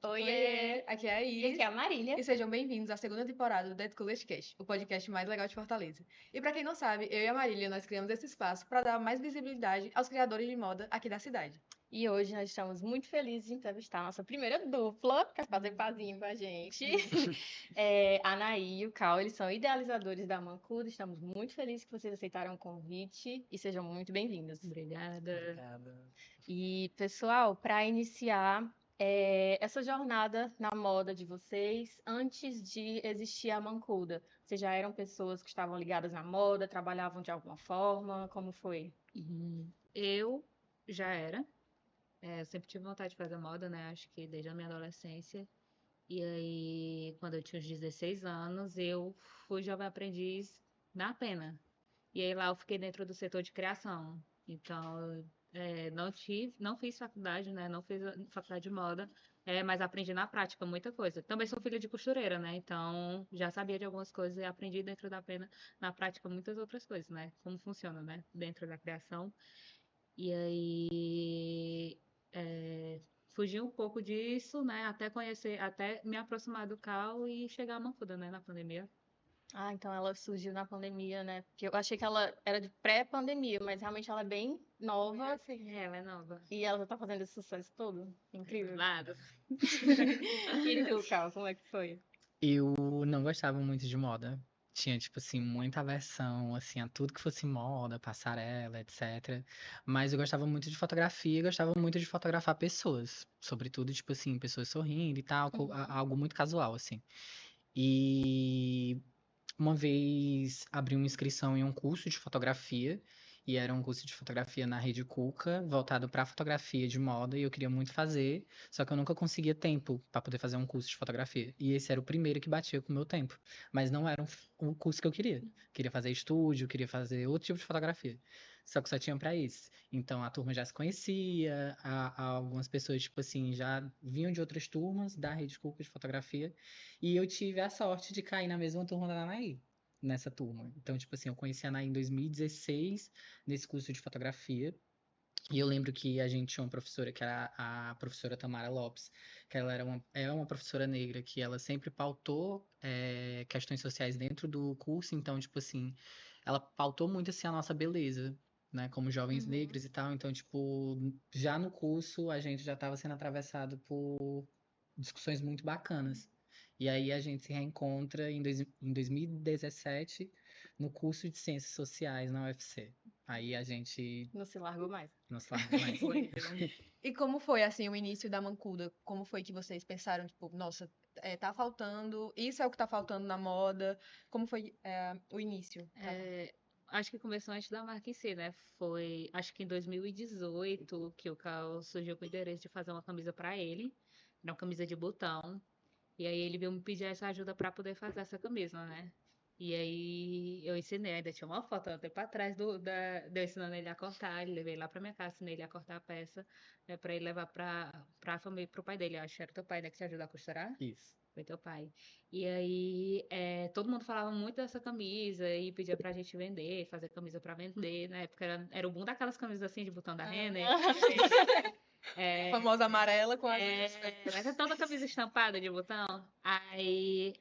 Oiê! Aqui é a E aqui Iris. é a Marília. E sejam bem-vindos à segunda temporada do Dead Coolest Cast, o podcast mais legal de Fortaleza. E pra quem não sabe, eu e a Marília, nós criamos esse espaço para dar mais visibilidade aos criadores de moda aqui da cidade. E hoje nós estamos muito felizes de entrevistar a nossa primeira dupla, que vai fazer pazinho com a gente. A Anaí e o Cal, eles são idealizadores da Mancuda. Estamos muito felizes que vocês aceitaram o convite e sejam muito bem-vindos. Obrigada. Obrigado. E, pessoal, para iniciar essa jornada na moda de vocês, antes de existir a Mancuda, vocês já eram pessoas que estavam ligadas na moda, trabalhavam de alguma forma? Como foi? Eu já era. Eu sempre tive vontade de fazer moda, né? Acho que desde a minha adolescência. E aí, quando eu tinha uns 16 anos, eu fui jovem aprendiz na Pena. E aí lá eu fiquei dentro do setor de criação. Então, não fiz faculdade, né? Não fiz faculdade de moda, mas aprendi na prática muita coisa. Também sou filha de costureira, né? Então, já sabia de algumas coisas e aprendi dentro da Pena, na prática, muitas outras coisas, né? Como funciona, né? Dentro da criação. E aí, fugi um pouco disso, né? Até me aproximar do Cal e chegar à Mancuda, né? Na pandemia. Ah, então ela surgiu na pandemia, né? Porque eu achei que ela era de pré-pandemia, mas realmente ela é bem nova Ela é nova. e ela já tá fazendo esse sucesso todo. Incrível. Nada. E tu, Cal, como é que foi? Eu não gostava muito de moda. Tinha, tipo assim, muita aversão, assim, a tudo que fosse moda, passarela, etc. Mas eu gostava muito de fotografia e gostava muito de fotografar pessoas. Sobretudo, tipo assim, pessoas sorrindo e tal, algo muito casual, assim. E uma vez abri uma inscrição em um curso de fotografia, e era um curso de fotografia na Rede Cuca, voltado para fotografia de moda, e eu queria muito fazer, só que eu nunca conseguia tempo para poder fazer um curso de fotografia. E esse era o primeiro que batia com o meu tempo, mas não era um curso que eu queria. Queria fazer estúdio, queria fazer outro tipo de fotografia. Só que só tinha para isso. Então a turma já se conhecia, algumas pessoas, tipo assim, já vinham de outras turmas da Rede Cuca de fotografia, e eu tive a sorte de cair na mesma turma da Anaí, nessa turma. Então, tipo assim, eu conheci a Anaí em 2016, nesse curso de fotografia. E eu lembro que a gente tinha uma professora, que era a professora Tamara Lopes, que ela é uma professora negra, que ela sempre pautou questões sociais dentro do curso. Então, tipo assim, ela pautou muito assim a nossa beleza, né, como jovens negros e tal. Então, tipo, já no curso a gente já estava sendo atravessado por discussões muito bacanas. E aí a gente se reencontra em 2017 no curso de Ciências Sociais na UFC. Aí a gente Não se largou mais. não se larga mais. E como foi, assim, o início da Mancuda? Como foi que vocês pensaram, tipo, nossa, tá faltando, isso é o que tá faltando na moda? Como foi, o início? Acho que começou antes da marca em si, né? Foi, acho que em 2018 que o Cal surgiu com o interesse de fazer uma camisa para ele. Era uma camisa de botão. E aí ele veio me pedir essa ajuda para poder fazer essa camisa, né? E aí eu ensinei, ainda tinha uma foto até para trás de eu ensinando ele a cortar. Ele levei lá para minha casa, ensinei ele a cortar a peça, né, para ele levar para família, pro pai dele. Eu acho que era teu pai, né, que te ajuda a costurar. Isso. Foi teu pai. E aí, todo mundo falava muito dessa camisa e pedia pra gente vender, fazer camisa pra vender. Na época era o boom daquelas camisas assim de botão da Renner. A famosa amarela com as... Mas é toda camisa estampada de botão. Aí,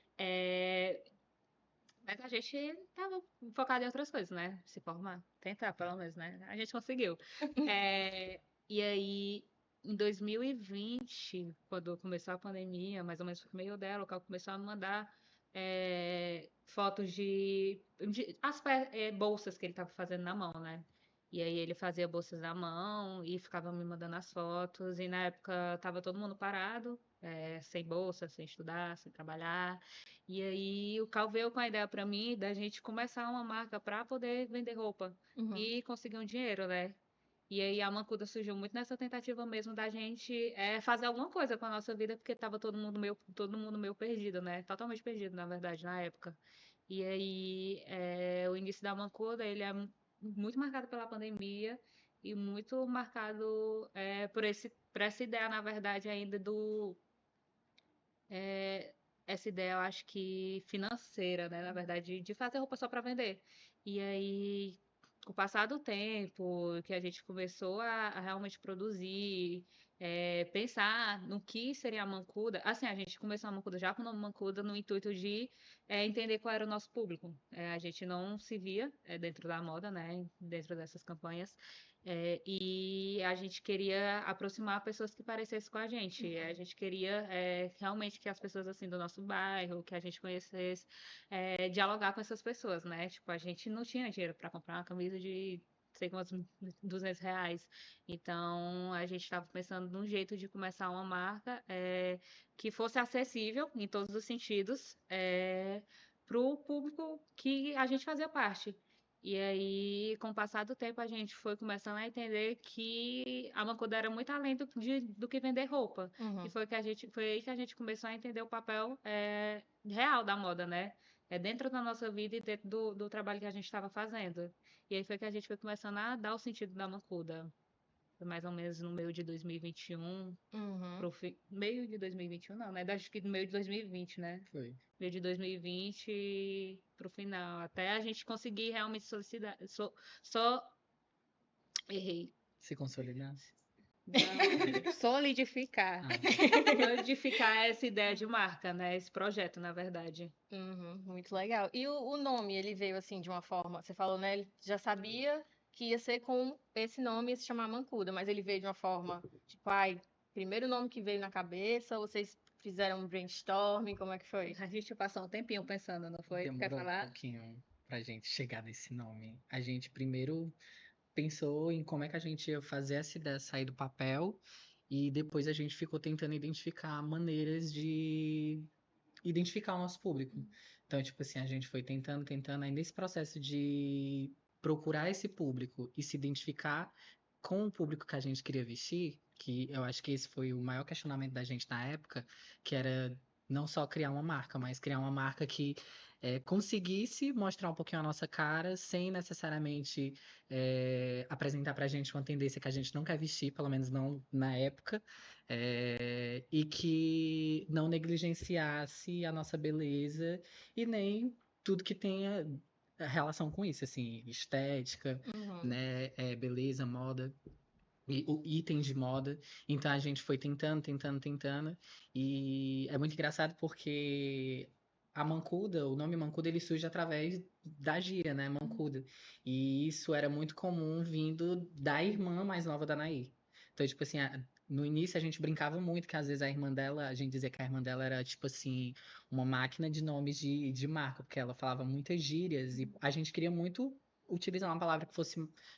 mas a gente tava focado em outras coisas, né? Se formar, tentar pelo menos, né? A gente conseguiu. E aí, em 2020, quando começou a pandemia, mais ou menos no meio dela, o cara começou a me mandar fotos de bolsas que ele tava fazendo na mão, né? E aí ele fazia bolsas na mão e ficava me mandando as fotos. E na época tava todo mundo parado, sem bolsa, sem estudar, sem trabalhar. E aí o Cal veio com a ideia para mim da gente começar uma marca para poder vender roupa e conseguir um dinheiro, né? E aí a Mancuda surgiu muito nessa tentativa mesmo da gente fazer alguma coisa com a nossa vida, porque tava todo mundo meio perdido, né? Totalmente perdido, na verdade, na época. E aí o início da Mancuda, ele é muito marcado pela pandemia e muito marcado por essa ideia, na verdade, ainda essa ideia, eu acho que financeira, né? Na verdade, de fazer roupa só para vender. E aí, com o passar do tempo, que a gente começou a realmente produzir pensar no que seria a Mancuda. Assim, a gente começou a Mancuda já com o nome Mancuda no intuito de entender qual era o nosso público. A gente não se via dentro da moda, né? Dentro dessas campanhas. E a gente queria aproximar pessoas que parecessem com a gente. A gente queria realmente que as pessoas assim do nosso bairro, que a gente conhecesse, dialogar com essas pessoas, né? Tipo, a gente não tinha dinheiro para comprar uma camisa de sei quantos R$ 200. Então, a gente estava pensando num jeito de começar uma marca que fosse acessível em todos os sentidos para o público que a gente fazia parte. E aí, com o passar do tempo, a gente foi começando a entender que a Mancuda era muito além do que vender roupa. E Uhum. foi aí que a gente começou a entender o papel real da moda, né? Dentro da nossa vida e dentro do trabalho que a gente estava fazendo. E aí foi que a gente foi começando a dar o sentido da Mancuda. Foi mais ou menos no meio de 2021, Uhum. meio de 2021 não, né? Acho que no meio de 2020, né? Foi. Meio de 2020 pro final, até a gente conseguir realmente solicitar, só errei. Se consolidar. Não, solidificar. Ah, Solidificar essa ideia de marca, né? Esse projeto, na verdade. Uhum, muito legal. E o nome, ele veio assim de uma forma, você falou, né? Ele já sabia que ia ser com esse nome, ia se chamar Mancuda, mas ele veio de uma forma, tipo, ai, primeiro nome que veio na cabeça, vocês fizeram um brainstorming, como é que foi? A gente passou um tempinho pensando, não foi? Quer demorou um falar? pouquinho pra gente chegar nesse nome. A gente primeiro pensou em como é que a gente ia fazer essa ideia sair do papel e depois a gente ficou tentando identificar maneiras de identificar o nosso público. Então, tipo assim, a gente foi tentando, aí nesse processo de procurar esse público e se identificar com o público que a gente queria vestir, que eu acho que esse foi o maior questionamento da gente na época, que era não só criar uma marca, mas criar uma marca que conseguisse mostrar um pouquinho a nossa cara sem necessariamente apresentar pra gente uma tendência que a gente não quer vestir, pelo menos não na época, e que não negligenciasse a nossa beleza e nem tudo que tenha relação com isso, assim, estética, Uhum. né, beleza, moda e itens de moda. Então a gente foi tentando, e é muito engraçado porque a Mancuda, o nome Mancuda, ele surge através da gíria, né, Mancuda. E isso era muito comum vindo da irmã mais nova da Nair. Então, tipo assim, no início a gente brincava muito que às vezes a irmã dela, a gente dizia que a irmã dela era, tipo assim, uma máquina de nomes de marca, porque ela falava muitas gírias e a gente queria muito utilizar uma palavra que fosse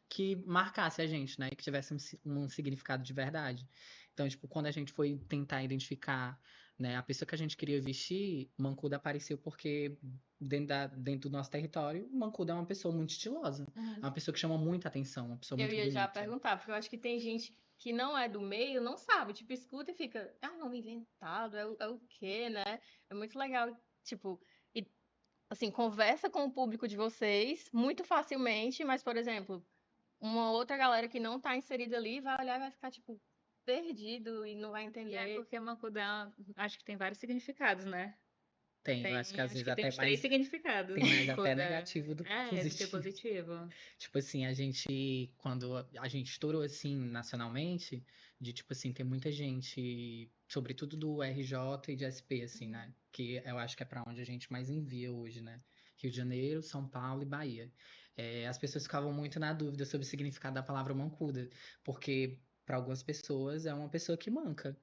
que marcasse a gente, né? Que tivesse um significado de verdade. Então, tipo, quando a gente foi tentar identificar, né, a pessoa que a gente queria vestir, Mancuda apareceu porque dentro do nosso território, Mancuda é uma pessoa muito estilosa. É uma pessoa que chama muita atenção, uma pessoa Eu muito ia já bonita. perguntar, porque eu acho que tem gente que não é do meio, não sabe, tipo, escuta e fica, nome inventado, é o quê, né? É muito legal, tipo, e assim, conversa com o público de vocês muito facilmente, mas, por exemplo, uma outra galera que não tá inserida ali vai olhar e vai ficar, tipo, perdido e não vai E é entender. porque Mancuda, acho que tem vários significados, né? Tem, eu acho que às Acho vezes que tem até uns três mais, significados, tem mais até Mancuda. negativo do que Do que positivo. positivo. Tipo assim, quando a gente estourou assim nacionalmente, de tipo assim, tem muita gente, sobretudo do RJ e de SP, assim, né? Que eu acho que é pra onde a gente mais envia hoje, né? Rio de Janeiro, São Paulo e Bahia. As pessoas ficavam muito na dúvida sobre o significado da palavra mancuda, porque para algumas pessoas é uma pessoa que manca.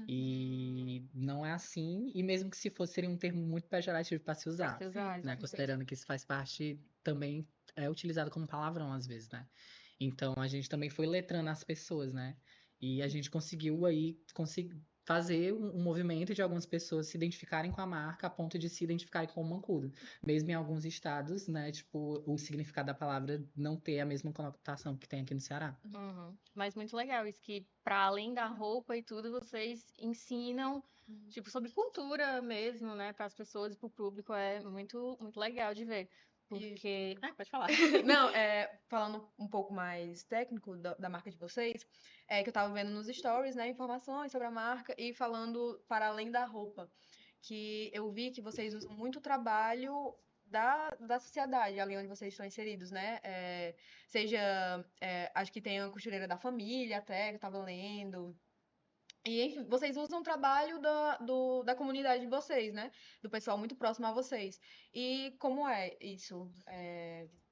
E não é assim, e mesmo que se fosse, seria um termo muito pejorativo para se Pra usar, se usar, né? exatamente. Considerando que isso faz parte também é utilizado como palavrão às vezes, né? Então a gente também foi letrando as pessoas, né? E a gente conseguiu aí fazer um movimento de algumas pessoas se identificarem com a marca a ponto de se identificarem com o Mancudo. Mesmo em alguns estados, né? Tipo, o significado da palavra não ter a mesma conotação que tem aqui no Ceará. Uhum. Mas muito legal isso que, para além da roupa e tudo, vocês ensinam, tipo, sobre cultura mesmo, né, para as pessoas e para o público. É muito, muito legal de ver. Isso. Porque. Ah, pode falar. Não, falando um pouco mais técnico da marca de vocês, que eu tava vendo nos stories, né, informações sobre a marca e falando para além da roupa, que eu vi que vocês usam muito trabalho da sociedade, ali onde vocês estão inseridos, né? Seja, acho que tem a costureira da família até, que eu tava lendo, E, enfim, vocês usam o trabalho da comunidade de vocês, né? Do pessoal muito próximo a vocês. E como é isso?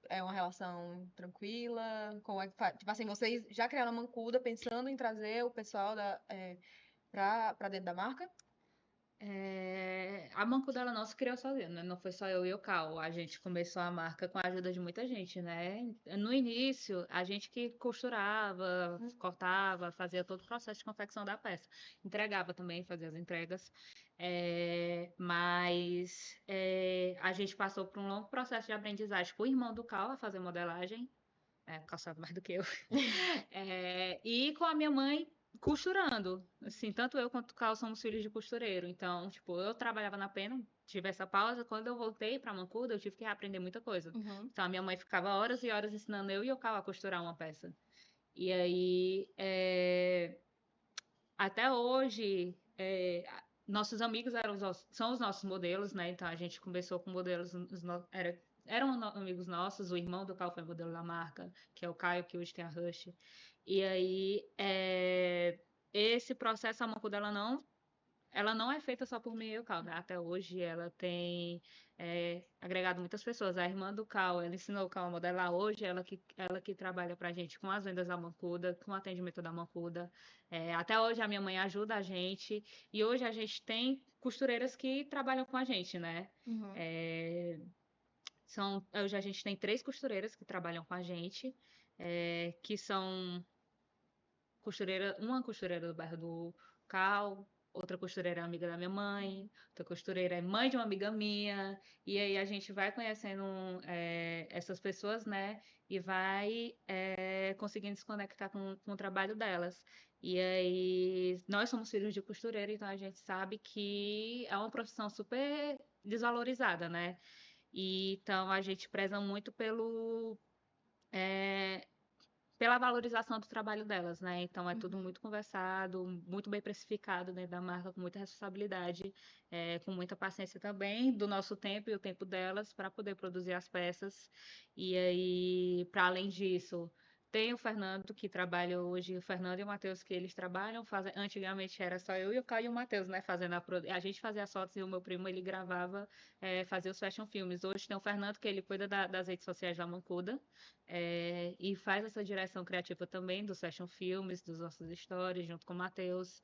É uma relação tranquila? Como é que faz? Tipo assim, vocês já criaram a Mancuda pensando em trazer o pessoal pra dentro da marca? A Banco dela não se criou sozinha, né? Não foi só eu e o Cal. A gente começou a marca com a ajuda de muita gente, né? No início, a gente que costurava, cortava, fazia todo o processo de confecção da peça. Entregava também, fazia as entregas. Mas a gente passou por um longo processo de aprendizagem com o irmão do Cal a fazer modelagem. O Cal sabe mais do que eu. E com a minha mãe costurando. Assim, tanto eu quanto o Cal somos filhos de costureiro. Então, tipo, eu trabalhava na pena, tive essa pausa. Quando eu voltei pra Mancuda, eu tive que aprender muita coisa. Uhum. Então, a minha mãe ficava horas e horas ensinando eu e o Cal a costurar uma peça. E aí, até hoje, nossos amigos são os nossos modelos, né? Então, a gente começou com modelos, eram amigos nossos. O irmão do Cal foi modelo da marca, que é o Caio, que hoje tem a Rush. E aí, esse processo, a Mancuda, ela não é feita só por mim e o Cal, né? Até hoje ela tem agregado muitas pessoas. A irmã do Cal, ela ensinou o Cal a modelar. Hoje ela que trabalha pra gente com as vendas da Mancuda, com o atendimento da Mancuda. Até hoje a minha mãe ajuda a gente. E hoje a gente tem costureiras que trabalham com a gente, né? Uhum. Hoje a gente tem 3 costureiras que trabalham com a gente, que são uma costureira do bairro do Cal, outra costureira é amiga da minha mãe, outra costureira é mãe de uma amiga minha, e aí a gente vai conhecendo essas pessoas, né, e vai conseguindo se conectar com o trabalho delas. E aí, nós somos filhos de costureira, então a gente sabe que é uma profissão super desvalorizada, né? E, então a gente preza muito pela valorização do trabalho delas, né? Então é tudo muito conversado, muito bem precificado dentro da marca, com muita responsabilidade, com muita paciência também do nosso tempo e o tempo delas para poder produzir as peças. E aí, para além disso, tem o Fernando que trabalha hoje, o Fernando e o Matheus que eles trabalham, antigamente era só eu e o Caio e o Matheus, né, fazendo a gente fazia as fotos e o meu primo ele gravava, fazia os fashion filmes. Hoje tem o Fernando que ele cuida das redes sociais da Mancuda. E faz essa direção criativa também dos fashion filmes, dos nossos stories, junto com o Matheus.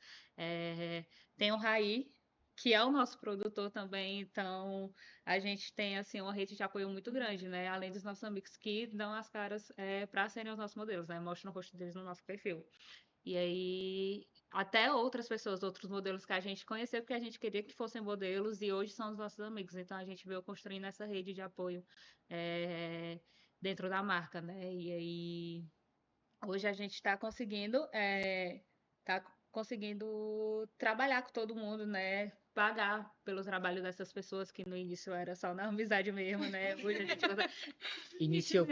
Tem o Raí, que é o nosso produtor também, então a gente tem assim uma rede de apoio muito grande, né? Além dos nossos amigos que dão as caras para serem os nossos modelos, né? Mostram o rosto deles no nosso perfil. E aí, até outras pessoas, outros modelos que a gente conheceu, porque a gente queria que fossem modelos e hoje são os nossos amigos. Então a gente veio construindo essa rede de apoio dentro da marca, né? E aí, hoje a gente tá conseguindo trabalhar com todo mundo, né? Pagar pelo trabalho dessas pessoas que no início era só na amizade mesmo, né? Hoje a gente Iniciou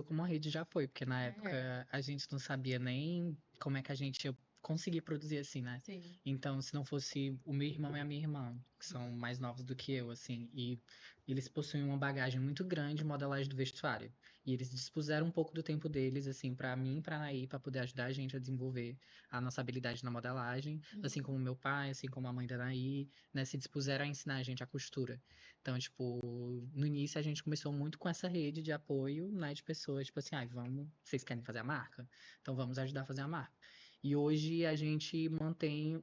como uma rede de apoio, porque na época a gente não sabia nem como é que a gente ia conseguir produzir assim, né? Sim. Então, se não fosse o meu irmão e a minha irmã, que são mais novos do que eu, assim, e eles possuem uma bagagem muito grande de modelagem do vestuário. E eles dispuseram um pouco do tempo deles, assim, pra mim e pra Anaí, pra poder ajudar a gente a desenvolver a nossa habilidade na modelagem, assim como meu pai, assim como a mãe da Anaí, né, se dispuseram a ensinar a gente a costura. Então, tipo, no início a gente começou muito com essa rede de apoio, né, de pessoas, tipo assim, vocês querem fazer a marca? Então vamos ajudar a fazer a marca. E hoje a gente mantém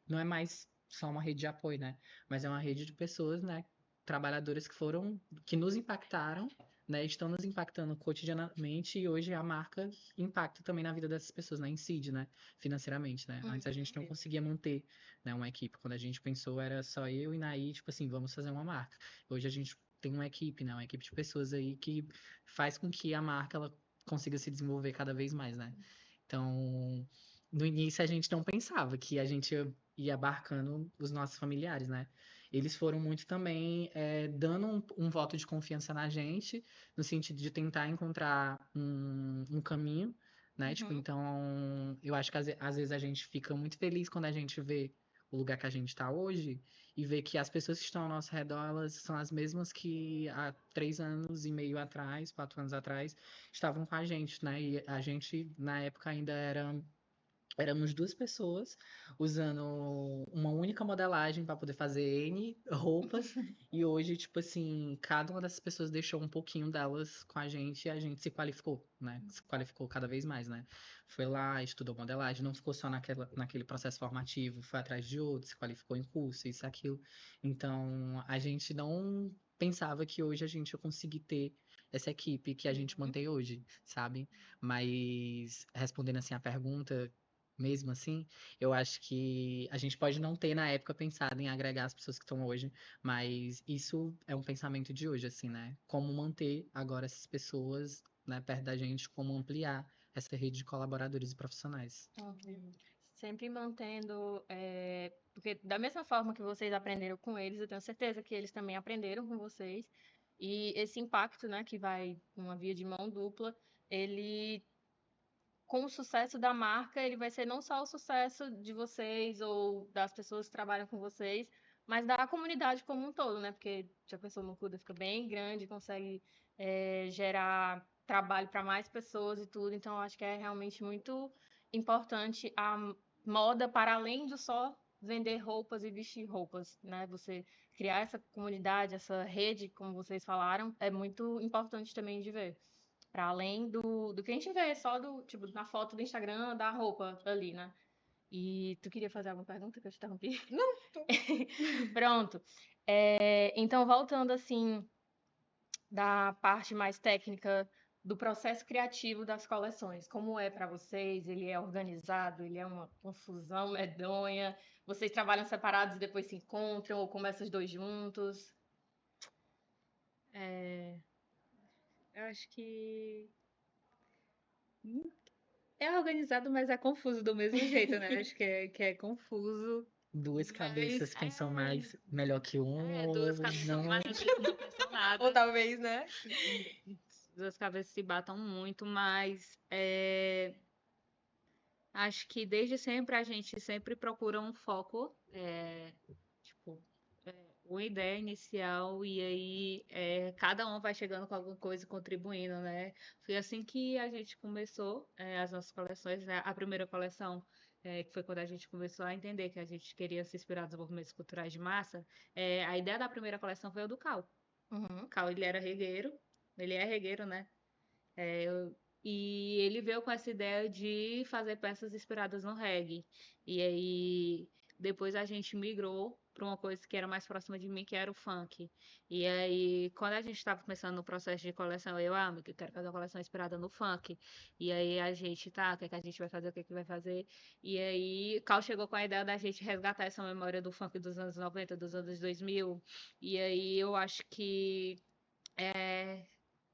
não é mais só uma rede de apoio, né, mas é uma rede de pessoas, né, trabalhadoras que nos impactaram, né, estão nos impactando cotidianamente e hoje a marca impacta também na vida dessas pessoas, né, incide, né, financeiramente, né. Antes a gente não conseguia manter, né, uma equipe. Quando a gente pensou era só eu e Naí, tipo assim, vamos fazer uma marca. Hoje a gente tem uma equipe, né, uma equipe de pessoas aí que faz com que a marca ela consiga se desenvolver cada vez mais, né. Então, no início a gente não pensava que a gente ia abarcando os nossos familiares, né? Eles foram muito também dando um voto de confiança na gente, no sentido de tentar encontrar um caminho, né? Tipo, então, eu acho que às vezes a gente fica muito feliz quando a gente vê o lugar que a gente está hoje e vê que as pessoas que estão ao nosso redor, elas são as mesmas que há 3 anos e meio atrás, 4 anos atrás, estavam com a gente, né? E a gente, na época, ainda era éramos duas pessoas usando uma única modelagem para poder fazer N roupas. E hoje, tipo assim, cada uma dessas pessoas deixou um pouquinho delas com a gente e a gente se qualificou, né? Se qualificou cada vez mais, né? Foi lá, estudou modelagem, não ficou só naquele processo formativo, foi atrás de outros, se qualificou em curso, isso, aquilo. Então, a gente não pensava que hoje a gente ia conseguir ter essa equipe que a gente Uhum. mantém hoje, sabe? Mas respondendo assim a pergunta, mesmo assim, eu acho que a gente pode não ter na época pensado em agregar as pessoas que estão hoje, mas isso é um pensamento de hoje, assim, né? Como manter agora essas pessoas, né, perto da gente, como ampliar essa rede de colaboradores e profissionais. Uhum. Sempre mantendo, porque da mesma forma que vocês aprenderam com eles, eu tenho certeza que eles também aprenderam com vocês. E esse impacto, né, que vai uma via de mão dupla, ele, com o sucesso da marca, ele vai ser não só o sucesso de vocês ou das pessoas que trabalham com vocês, mas da comunidade como um todo, né? Porque já pensou, Mucuda fica bem grande, consegue gerar trabalho para mais pessoas e tudo. Então, eu acho que é realmente muito importante a moda para além de só vender roupas e vestir roupas, né? Você criar essa comunidade, essa rede, como vocês falaram, é muito importante também de ver. Para além do que a gente vê, só do, tipo, na foto do Instagram da roupa ali, né? E tu queria fazer alguma pergunta que eu te interrompi? Não, tô- Pronto. Então, voltando assim, da parte mais técnica do processo criativo das coleções, como é para vocês? Ele é organizado? Ele é uma confusão medonha? Vocês trabalham separados e depois se encontram ou começam os dois juntos? É, eu acho que é organizado, mas é confuso do mesmo jeito, né? Acho que é confuso, Duas mas cabeças pensam mais melhor que um, ou duas cabeças não. mais às vezes não pensam nada. Ou talvez, né? Duas cabeças se batam muito, mas acho que desde sempre a gente sempre procura um foco, tipo, uma ideia inicial e aí cada um vai chegando com alguma coisa e contribuindo, né? Foi assim que a gente começou as nossas coleções, né? A primeira coleção, que foi quando a gente começou a entender que a gente queria se inspirar nos movimentos culturais de massa, a ideia da primeira coleção foi a do Cal. O Uhum. Cal, ele era regueiro, ele é regueiro, né? E ele veio com essa ideia de fazer peças inspiradas no reggae. E aí depois a gente migrou para uma coisa que era mais próxima de mim, que era o funk. E aí, quando a gente estava começando no processo de coleção, eu quero fazer uma coleção inspirada no funk. E aí a gente, tá, o que é que a gente vai fazer, o que é que vai fazer? E aí, Cal chegou com a ideia da gente resgatar essa memória do funk dos anos 90, dos anos 2000. E aí eu acho que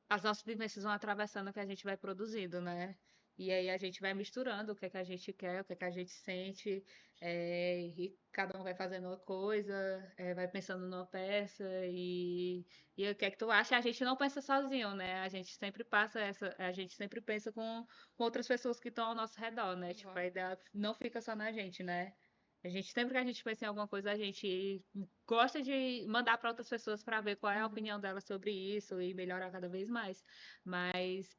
as nossas vivências vão atravessando o que a gente vai produzindo, né? E aí a gente vai misturando o que é que a gente quer, o que é que a gente sente, e cada um vai fazendo uma coisa, vai pensando numa peça, e o que é que tu acha? A gente não pensa sozinho, né? A gente sempre a gente sempre pensa com outras pessoas que estão ao nosso redor, né? Tipo, Uhum. a ideia não fica só na gente, né? Sempre que a gente pensa em alguma coisa, a gente gosta de mandar para outras pessoas para ver qual é a Uhum. opinião delas sobre isso e melhorar cada vez mais. Mas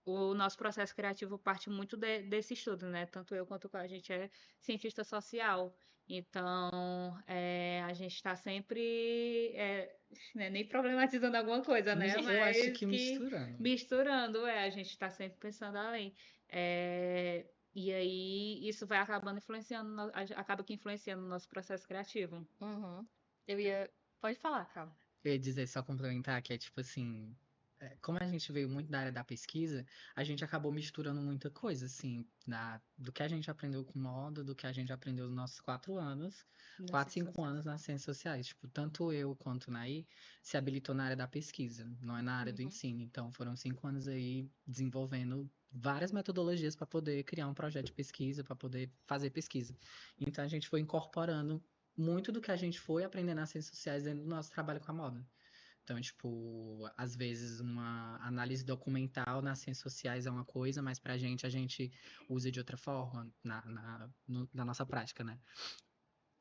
o nosso processo criativo parte muito desse estudo, né? Tanto eu quanto a gente é cientista social. Então, a gente está sempre, né, nem problematizando alguma coisa, né? Eu acho Mas que que misturando. misturando, a gente está sempre pensando além. E aí, isso vai acabando influenciando, acaba que influenciando o nosso processo criativo. Uhum. Eu ia. Pode falar, calma. Eu ia dizer, só complementar, que é tipo assim, como a gente veio muito da área da pesquisa, a gente acabou misturando muita coisa, assim, do que a gente aprendeu com moda, do que a gente aprendeu nos nossos 4 anos, Das 4, ciências 5 anos sociais. nas ciências sociais. Tipo, tanto eu quanto o Naí se habilitou na área da pesquisa, não é na área do Uhum. ensino. Então, foram 5 anos aí desenvolvendo várias metodologias para poder criar um projeto de pesquisa, para poder fazer pesquisa. Então, a gente foi incorporando muito do que a gente foi aprendendo nas ciências sociais dentro do nosso trabalho com a moda. Então, tipo, às vezes uma análise documental nas ciências sociais é uma coisa, mas pra gente, a gente usa de outra forma na nossa prática, né?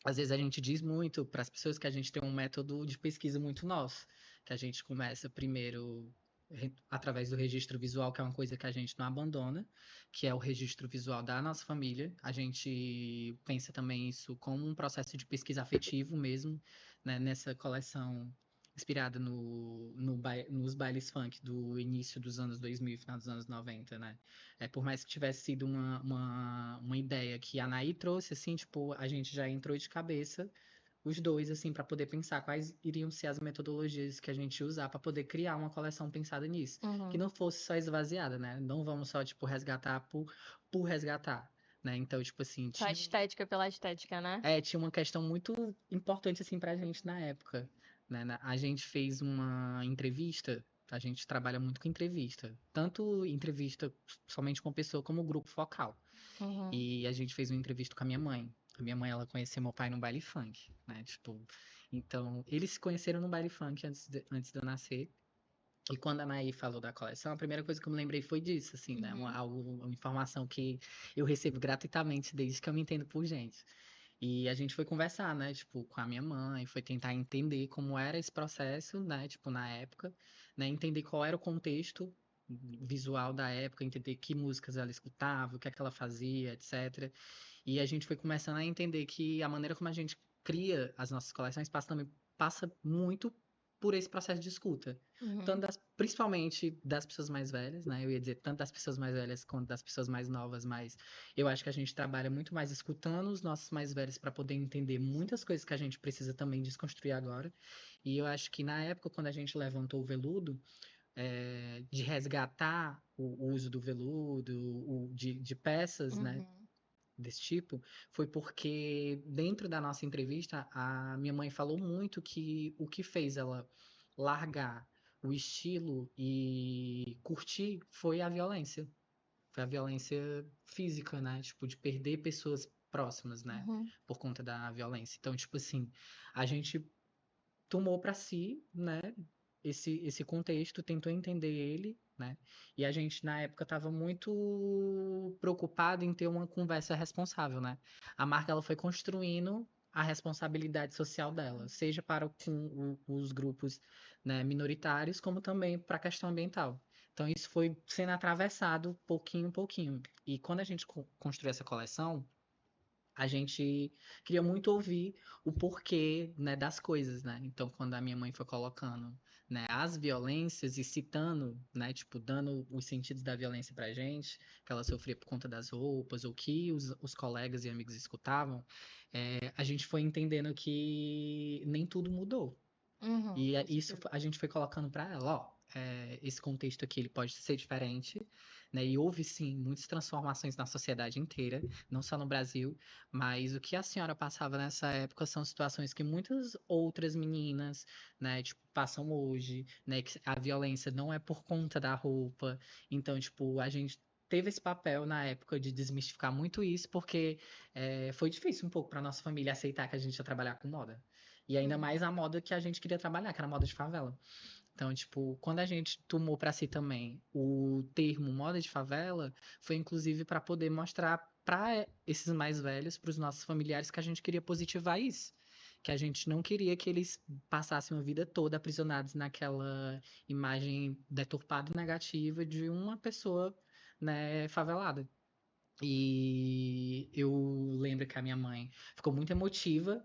Às vezes a gente diz muito para as pessoas que a gente tem um método de pesquisa muito nosso, que a gente começa primeiro através do registro visual, que é uma coisa que a gente não abandona, que é o registro visual da nossa família. A gente pensa também isso como um processo de pesquisa afetivo mesmo, né, nessa coleção inspirada nos bailes funk do início dos anos 2000 e final dos anos 90, né? Por mais que tivesse sido uma ideia que a Anaí trouxe, assim, tipo, a gente já entrou de cabeça os dois, assim, para poder pensar quais iriam ser as metodologias que a gente ia usar para poder criar uma coleção pensada nisso. Que Uhum. não fosse só esvaziada, né? Não vamos só, tipo, resgatar por resgatar, né? Então, tipo assim, Só estética pela estética, né? tinha uma questão muito importante, assim, pra gente na época, né? A gente fez uma entrevista, a gente trabalha muito com entrevista. Tanto entrevista somente com a pessoa, como grupo focal. Uhum. E a gente fez uma entrevista com a minha mãe. A minha mãe, ela conheceu meu pai num baile funk, né? Tipo, então, eles se conheceram num baile funk antes de eu nascer. E quando a Anaí falou da coleção, a primeira coisa que eu me lembrei foi disso, assim, né? Uhum. Uma informação que eu recebo gratuitamente desde que eu me entendo por gente. E a gente foi conversar, né? Tipo, com a minha mãe, foi tentar entender como era esse processo, né? Tipo, na época, né? Entender qual era o contexto visual da época, entender que músicas ela escutava, o que é que ela fazia, etc. E a gente foi começando a entender que a maneira como a gente cria as nossas coleções passa muito por esse processo de escuta. Uhum. Principalmente das pessoas mais velhas, né? Eu ia dizer tanto das pessoas mais velhas quanto das pessoas mais novas, mas eu acho que a gente trabalha muito mais escutando os nossos mais velhos para poder entender muitas coisas que a gente precisa também desconstruir agora. E eu acho que na época, quando a gente levantou o veludo, de resgatar o uso do veludo, de peças, né? Uhum. Desse tipo, foi porque dentro da nossa entrevista, a minha mãe falou muito que o que fez ela largar o estilo e curtir foi a violência. Foi a violência física, né? Tipo, de perder pessoas próximas, né? Uhum. Por conta da violência. Então, tipo assim, a gente tomou para si, né, esse contexto, tentou entender ele, né? E a gente na época estava muito preocupado em ter uma conversa responsável, né? A marca ela foi construindo a responsabilidade social dela, seja para com os grupos, né, minoritários, como também para a questão ambiental. Então isso foi sendo atravessado pouquinho em pouquinho. E quando a gente construiu essa coleção, a gente queria muito ouvir o porquê, né, das coisas, né? Então, quando a minha mãe foi colocando, né, as violências e citando, né, tipo, dando os sentidos da violência pra gente, que ela sofria por conta das roupas, ou que os colegas e amigos escutavam, a gente foi entendendo que nem tudo mudou. Uhum. E Com isso certeza. a gente foi colocando para ela, ó, esse contexto aqui ele pode ser diferente, né? E houve sim muitas transformações na sociedade inteira, não só no Brasil, mas o que a senhora passava nessa época são situações que muitas outras meninas, né, tipo, passam hoje, né? Que a violência não é por conta da roupa. Então, tipo, a gente teve esse papel na época de desmistificar muito isso, porque foi difícil um pouco para nossa família aceitar que a gente ia trabalhar com moda. E ainda Uhum. mais a moda que a gente queria trabalhar, que era a moda de favela. Então, tipo, quando a gente tomou para si também o termo moda de favela, foi inclusive para poder mostrar para esses mais velhos, para os nossos familiares, que a gente queria positivar isso. Que a gente não queria que eles passassem a vida toda aprisionados naquela imagem deturpada e negativa de uma pessoa, né, favelada. E eu lembro que a minha mãe ficou muito emotiva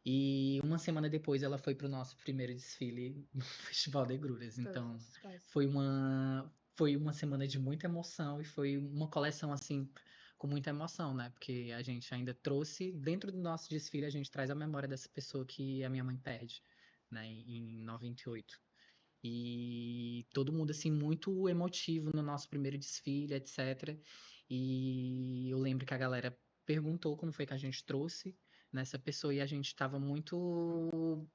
e uma semana depois ela foi pro nosso primeiro desfile no Festival de Gruras. Todos Então nossos pais. foi uma semana de muita emoção e foi uma coleção assim com muita emoção, né? Porque a gente ainda trouxe dentro do nosso desfile a gente traz a memória dessa pessoa que a minha mãe perde, né? Em 98. E todo mundo, assim, muito emotivo no nosso primeiro desfile, etc. E eu lembro que a galera perguntou como foi que a gente trouxe nessa pessoa e a gente estava muito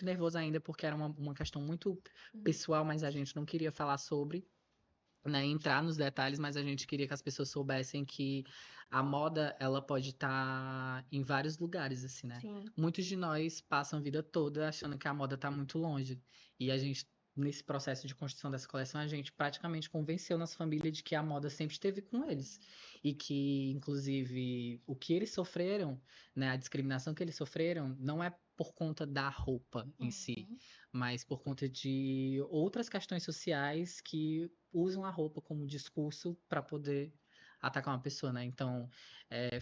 nervoso ainda porque era uma questão muito Uhum. pessoal, mas a gente não queria falar sobre, né, entrar nos detalhes, mas a gente queria que as pessoas soubessem que a moda, ela pode estar em vários lugares, assim, né? Sim. Muitos de nós passam a vida toda achando que a moda está muito longe. E a gente, nesse processo de construção dessa coleção, a gente praticamente convenceu nossa família de que a moda sempre esteve com eles. e que, inclusive, o que eles sofreram, né, a discriminação que eles sofreram, não é por conta da roupa em si, Uhum. mas por conta de outras questões sociais que usam a roupa como discurso para poder atacar uma pessoa, né? Então,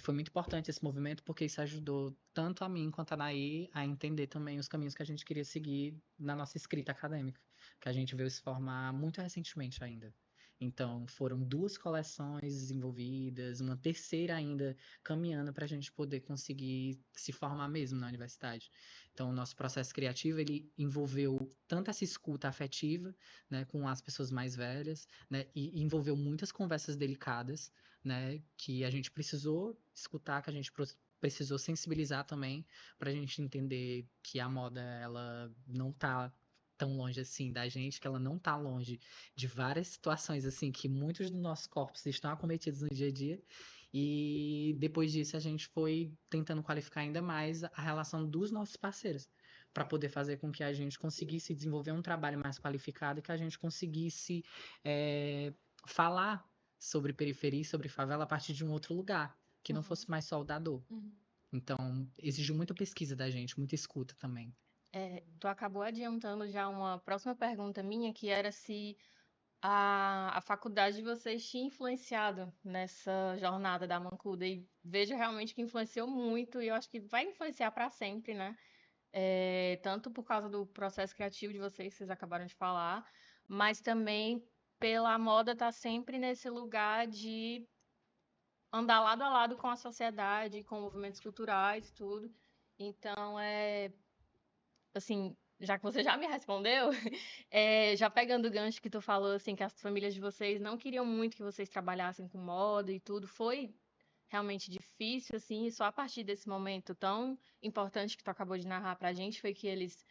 foi muito importante esse movimento porque isso ajudou tanto a mim quanto a Naí a entender também os caminhos que a gente queria seguir na nossa escrita acadêmica, que a gente veio se formar muito recentemente ainda. Então, foram 2 coleções desenvolvidas, uma terceira ainda caminhando para a gente poder conseguir se formar mesmo na universidade. Então, o nosso processo criativo, ele envolveu tanto essa escuta afetiva, né, com as pessoas mais velhas, né, e envolveu muitas conversas delicadas, né, que a gente precisou escutar, que a gente precisou sensibilizar também, para a gente entender que a moda, ela não tá tão longe assim da gente, que ela não tá longe de várias situações assim que muitos dos nossos corpos estão acometidos no dia a dia. E depois disso a gente foi tentando qualificar ainda mais a relação dos nossos parceiros, para poder fazer com que a gente conseguisse desenvolver um trabalho mais qualificado e que a gente conseguisse falar sobre periferia e sobre favela a partir de um outro lugar, que não fosse mais só o da dor. Uhum. Então, exigiu muita pesquisa da gente, muita escuta também. Tu acabou adiantando já uma próxima pergunta minha, que era se a faculdade de vocês tinha influenciado nessa jornada da Mancuda. E vejo realmente que influenciou muito, e eu acho que vai influenciar para sempre, né? Tanto por causa do processo criativo de vocês, que vocês acabaram de falar, mas também pela moda estar sempre nesse lugar de andar lado a lado com a sociedade, com movimentos culturais e tudo. Então, assim, já que você já me respondeu, já pegando o gancho que tu falou, assim, que as famílias de vocês não queriam muito que vocês trabalhassem com moda e tudo, foi realmente difícil, assim, e só a partir desse momento tão importante que tu acabou de narrar pra gente, foi que eles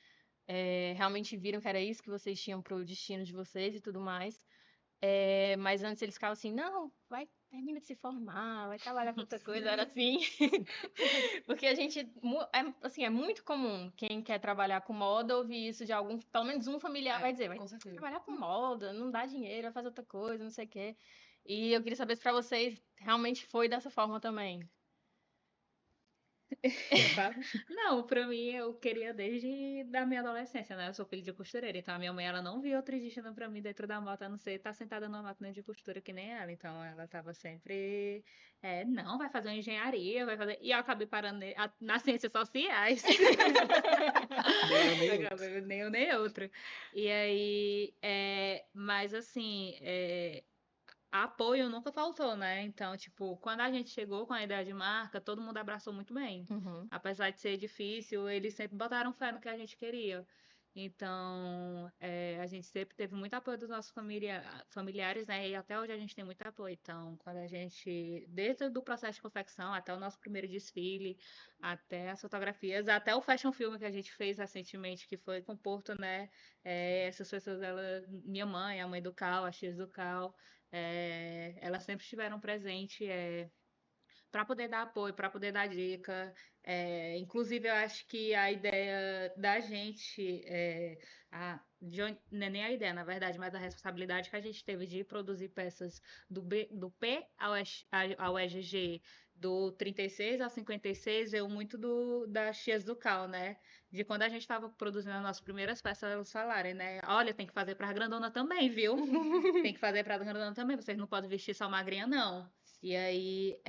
realmente viram que era isso que vocês tinham pro destino de vocês e tudo mais. Mas antes eles ficavam assim, não, vai, termina de se formar, vai trabalhar com outra coisa, era assim. Porque a gente, assim, é muito comum quem quer trabalhar com moda ouvir isso de algum, pelo menos um familiar vai dizer, vai Com certeza. trabalhar com moda, não dá dinheiro, vai fazer outra coisa, não sei o quê. E eu queria saber se pra vocês realmente foi dessa forma também. Não, pra mim eu queria desde da minha adolescência, né? Eu sou filha de costureira, então a minha mãe ela não via outro destino pra mim dentro da moto, a não ser estar sentada numa máquina de costura que nem ela. Então ela tava sempre, não, vai fazer uma engenharia, vai fazer. E eu acabei parando nas ciências sociais. Nem eu, nem outro. Acabei nem eu nem outra. E aí, mas assim, apoio nunca faltou, né? Então, tipo, quando a gente chegou com a ideia de marca, todo mundo abraçou muito bem. Uhum. Apesar de ser difícil, eles sempre botaram fé no que a gente queria. Então, a gente sempre teve muito apoio dos nossos familiares, né? E até hoje a gente tem muito apoio. Então, quando a gente, desde o processo de confecção até o nosso primeiro desfile, até as fotografias, até o fashion film que a gente fez recentemente, que foi com o Porto, né? Essas pessoas, minha mãe, a mãe do Cal, as tias do Cal, elas sempre estiveram presentes para poder dar apoio, para poder dar dica. Inclusive, eu acho que a ideia da gente, não é nem a ideia, na verdade, mas a responsabilidade que a gente teve de produzir peças do P ao EGG, do 36 ao 56, veio muito das tias do Cal, né? De quando a gente estava produzindo as nossas primeiras peças, elas falarem, né? Olha, tem que fazer para a grandona também, viu? Tem que fazer para a grandona também, vocês não podem vestir só magrinha, não. E aí,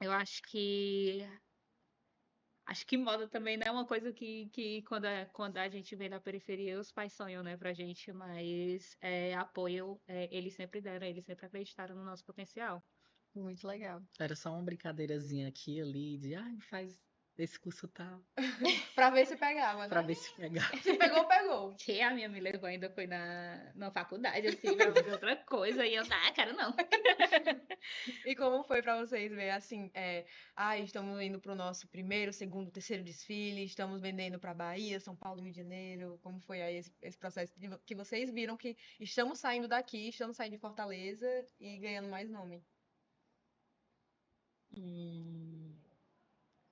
eu acho que moda também não é uma coisa que quando a gente vem da periferia, os pais sonham, né, pra gente, mas apoio, eles sempre deram, eles sempre acreditaram no nosso potencial. Muito legal. Era só uma brincadeirazinha aqui e ali, de faz esse curso tal, Pra ver se pegava, pra né? ver se pegava. Se pegou, pegou. Que a minha me levou ainda foi na faculdade, assim, pra fazer outra coisa, e eu, quero não. E como foi pra vocês ver assim, estamos indo pro nosso primeiro, segundo, terceiro desfile, estamos vendendo pra Bahia, São Paulo, Rio de Janeiro. Como foi aí esse processo que vocês viram que estamos saindo daqui, estamos saindo de Fortaleza e ganhando mais nome?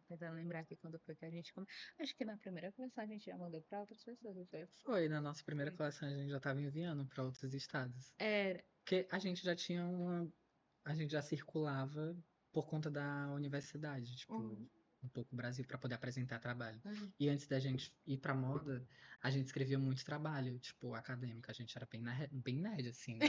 Tentando lembrar aqui quando foi que a gente acho que na primeira coleção a gente já mandou pra outras pessoas, não foi? Foi, na nossa primeira Foi. coleção a gente já estava enviando para outros estados. É, Porque a gente já tinha uma a gente já circulava por conta da universidade, tipo, Uhum. um pouco o Brasil para poder apresentar trabalho. Uhum. E antes da gente ir pra moda, a gente escrevia muito trabalho, tipo, acadêmico. A gente era bem nerd, assim, né?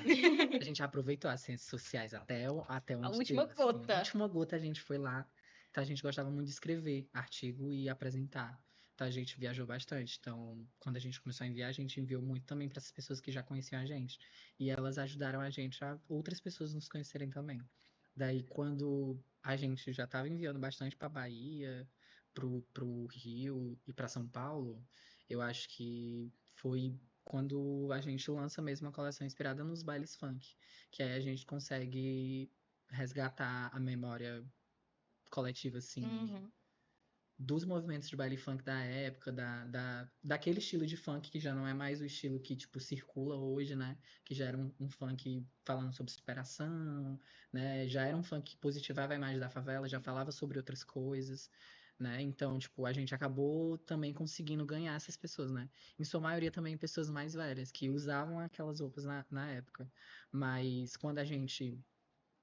A gente aproveitou as ciências sociais até A onde última deu, assim. A gota. última gota a gente foi lá. Então a gente gostava muito de escrever artigo e apresentar. Então a gente viajou bastante. Então, quando a gente começou a enviar, a gente enviou muito também para essas pessoas que já conheciam a gente. E elas ajudaram a gente a outras pessoas nos conhecerem também. Daí, quando a gente já estava enviando bastante para Bahia, pro Rio e para São Paulo, eu acho que foi quando a gente lança mesmo a coleção inspirada nos bailes funk, que aí a gente consegue resgatar a memória coletiva, assim, Uhum. dos movimentos de baile funk da época, daquele estilo de funk que já não é mais o estilo que, tipo, circula hoje, né? Que já era um funk falando sobre superação, né? Já era um funk que positivava a imagem da favela, já falava sobre outras coisas, né? Então, tipo, a gente acabou também conseguindo ganhar essas pessoas, né? Em sua maioria também pessoas mais velhas, que usavam aquelas roupas na época. Mas quando a gente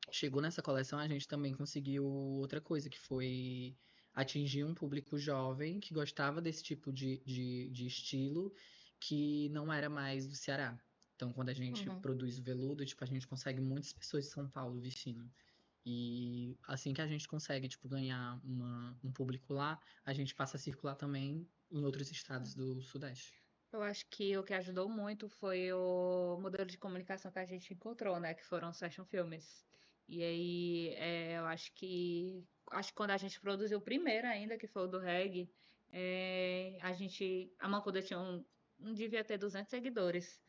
chegou nessa coleção, a gente também conseguiu outra coisa, que foi atingir um público jovem que gostava desse tipo de estilo, que não era mais do Ceará. Então, quando a gente Uhum. produz o veludo, tipo, a gente consegue muitas pessoas de São Paulo vestindo. E assim que a gente consegue, tipo, ganhar um público lá, a gente passa a circular também em outros estados do Sudeste. Eu acho que o que ajudou muito foi o modelo de comunicação que a gente encontrou, né? Que foram os fashion filmes. E aí, eu acho que quando a gente produziu o primeiro ainda, que foi o do reggae, a Mancuda tinha não devia ter 200 seguidores.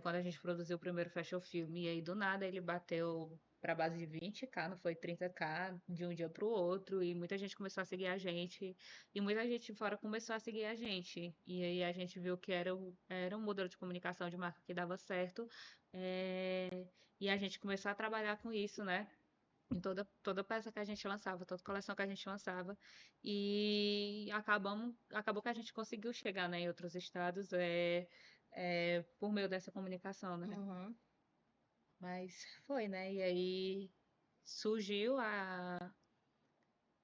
Quando a gente produziu o primeiro fashion filme, e aí do nada ele bateu para base de 20k, não foi 30k, de um dia para o outro, e muita gente começou a seguir a gente. E muita gente de fora começou a seguir a gente. E aí a gente viu que era um modelo de comunicação de marca que dava certo. E a gente começou a trabalhar com isso, né? Em toda peça que a gente lançava, toda coleção que a gente lançava. E acabou que a gente conseguiu chegar, né, em outros estados por meio dessa comunicação, né? Uhum. Mas foi, né? E aí surgiu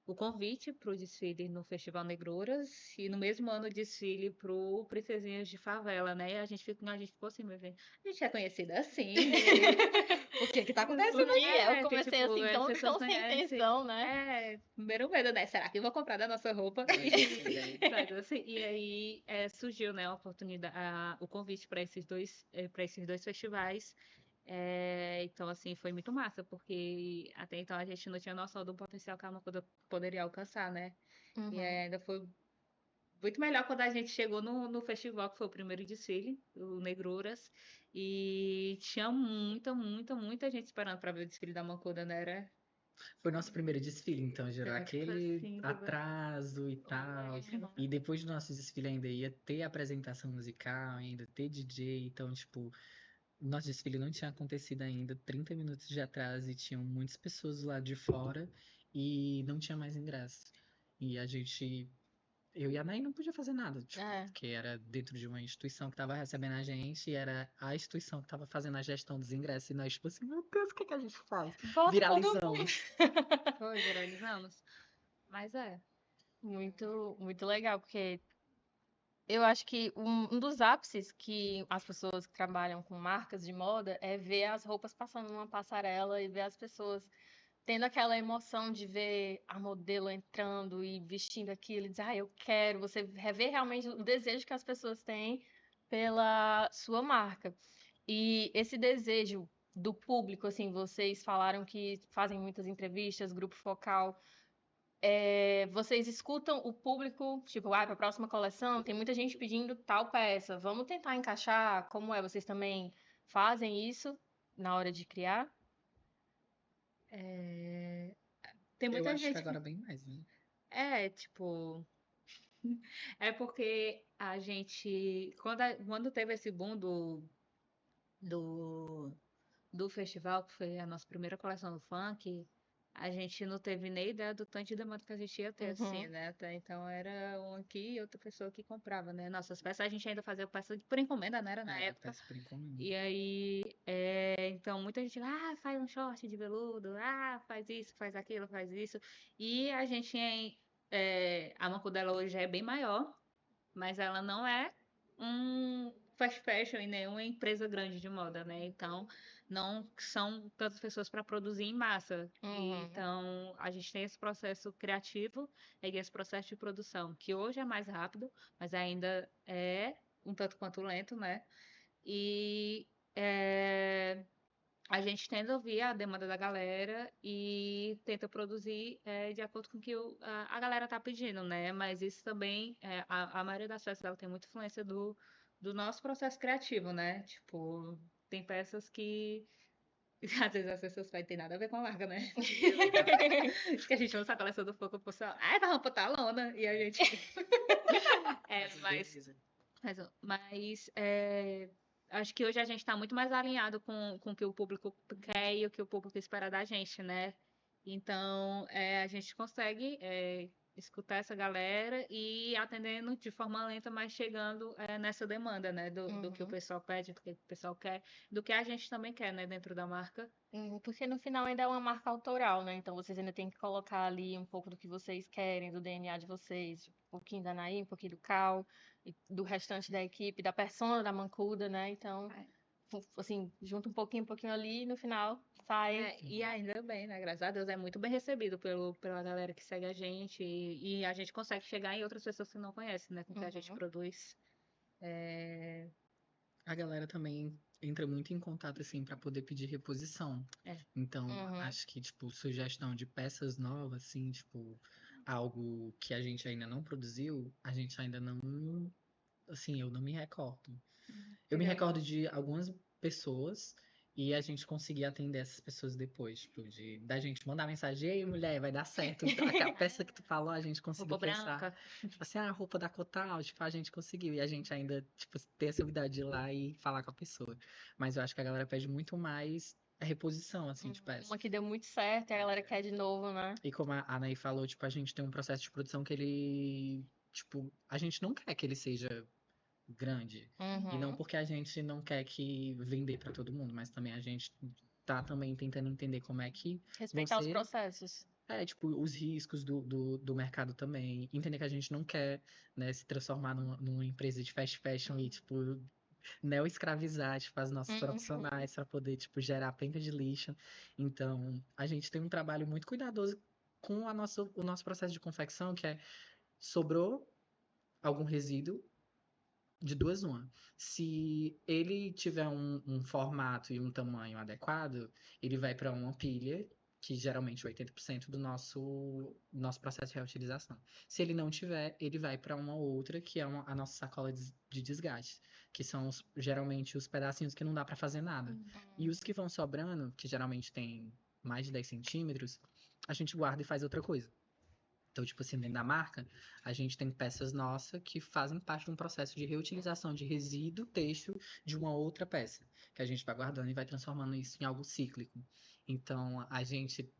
o convite para o desfile no Festival Negruras e no mesmo ano o desfile para o Princesinhas de Favela, né? E a gente ficou assim, meu bem, a gente é conhecida assim, O que que tá O acontecendo que aqui? é? Eu que comecei tipo, assim, as tão, pessoas tão sem conhecem. intenção, né? Primeiro medo, né? Será que eu vou comprar da nossa roupa? Mas, assim, e aí surgiu, né, a oportunidade, o convite para esses dois festivais. Então, assim, foi muito massa, porque até então a gente não tinha noção do potencial que a Macuda poderia alcançar, né? E Uhum. ainda foi muito melhor quando a gente chegou no festival, que foi o primeiro desfile, o Negruras, e tinha muita gente esperando para ver o desfile da Macuda, né? Foi nosso primeiro desfile, então gerou Foi aquele assim, atraso e tal. Uhum. E depois do nosso desfile ainda ia ter apresentação musical, ainda ter DJ. Então, tipo, o nosso desfile não tinha acontecido ainda, 30 minutos de atraso e tinham muitas pessoas do lado de fora e não tinha mais ingresso. E a gente, eu e a Nay não podia fazer nada, tipo, É. porque era dentro de uma instituição que estava recebendo a gente e era a instituição que estava fazendo a gestão dos ingressos. E nós, tipo assim, meu Deus, o que que a gente faz? Volta todo mundo. Viralizamos. foi, viralizamos. Mas Muito, muito legal, porque eu acho que um dos ápices que as pessoas que trabalham com marcas de moda é ver as roupas passando numa passarela e ver as pessoas tendo aquela emoção de ver a modelo entrando e vestindo aquilo e dizer, ah, eu quero. Você vê realmente o desejo que as pessoas têm pela sua marca. E esse desejo do público, assim, vocês falaram que fazem muitas entrevistas, grupo focal. Vocês escutam o público, tipo, para a próxima coleção, tem muita gente pedindo tal peça, vamos tentar encaixar, como é? Vocês também fazem isso na hora de criar? tem Eu muita acho que gente que. agora bem mais, né? Tipo. É porque a gente. Quando teve esse boom do, do festival, que foi a nossa primeira coleção do funk, a gente não teve nem ideia do tanto de demanda que a gente ia ter, assim, Uhum. né? Então era um aqui e outra pessoa que comprava, né? Nossas peças, a gente ainda fazia peça por encomenda, né? Era na É, época. peça por encomenda. E aí, então muita gente, faz um short de veludo, faz isso, faz aquilo, faz isso. E a gente a Manco dela hoje é bem maior, mas ela não é um fast fashion e nenhuma empresa grande de moda, né? Então, não são tantas pessoas para produzir em massa. Uhum. Então, a gente tem esse processo criativo e esse processo de produção, que hoje é mais rápido, mas ainda é um tanto quanto lento, né? E a gente tenta ouvir a demanda da galera e tenta produzir de acordo com o que a galera tá pedindo, né? Mas isso também, a maioria das peças ela tem muita influência do nosso processo criativo, né? Tipo, tem peças que às vezes as pessoas pedem tem nada a ver com a marca, né? Diz que a gente lança a coleção do Foco, o pessoal, vamos botar a lona. E a gente. Mas Beleza. acho que hoje a gente está muito mais alinhado com o que o público quer e o que o público espera da gente, né? Então, a gente consegue escutar essa galera e ir atendendo de forma lenta, mas chegando nessa demanda, né? Do que o Uhum. pessoal pede, do que o pessoal quer, do que a gente também quer, né? Dentro da marca. Porque no final ainda é uma marca autoral, né? Então vocês ainda têm que colocar ali um pouco do que vocês querem, do DNA de vocês, um pouquinho da Naí, um pouquinho do Cal, e do restante da equipe, da persona da Mancuda, né? Então, É. assim, junta um pouquinho ali e no final sai. E ainda bem, né? Graças a Deus é muito bem recebido pela galera que segue a gente e a gente consegue chegar em outras pessoas que não conhecem, né? Com o que a gente Uhum. produz. É, A galera também entra muito em contato, assim, para poder pedir reposição. é. Então, Uhum. acho que, tipo, sugestão de peças novas, assim, tipo, algo que a gente ainda não produziu, a gente ainda não, assim, eu não me recordo. Eu me Legal. recordo de algumas pessoas e a gente conseguia atender essas pessoas depois, tipo, da gente mandar mensagem, ei, mulher, vai dar certo. A peça que tu falou, a gente conseguiu Roupa pensar. branca. Tipo assim, a roupa da Cotal, tipo, a gente conseguiu. E a gente ainda, tipo, tem essa habilidade de ir lá e falar com a pessoa. Mas eu acho que a galera pede muito mais a reposição, assim, de peça. Uma que deu muito certo e a galera quer de novo, né? E como a Anaí falou, tipo, a gente tem um processo de produção que ele, tipo, a gente não quer que ele seja grande. E não Uhum. porque a gente não quer que vender para todo mundo, mas também a gente tá também tentando entender como é que vão Respeitar os ser, processos. tipo, os riscos do mercado também. Entender que a gente não quer, né, se transformar numa empresa de fast fashion e, tipo, neo-escravizar, tipo, as nossas Uhum. profissionais para poder, tipo, gerar penca de lixo. Então, a gente tem um trabalho muito cuidadoso com o nosso processo de confecção, que é sobrou algum resíduo, de duas uma. Se ele tiver um formato e um tamanho adequado, ele vai para uma pilha, que geralmente é 80% do nosso processo de reutilização. Se ele não tiver, ele vai para uma outra, que é a nossa sacola de desgaste, que são geralmente os pedacinhos que não dá para fazer nada. E os que vão sobrando, que geralmente tem mais de 10 centímetros, a gente guarda e faz outra coisa. Então, tipo assim, dentro da marca, a gente tem peças nossas que fazem parte de um processo de reutilização de resíduo têxtil de uma outra peça, que a gente vai guardando e vai transformando isso em algo cíclico. Então, a gente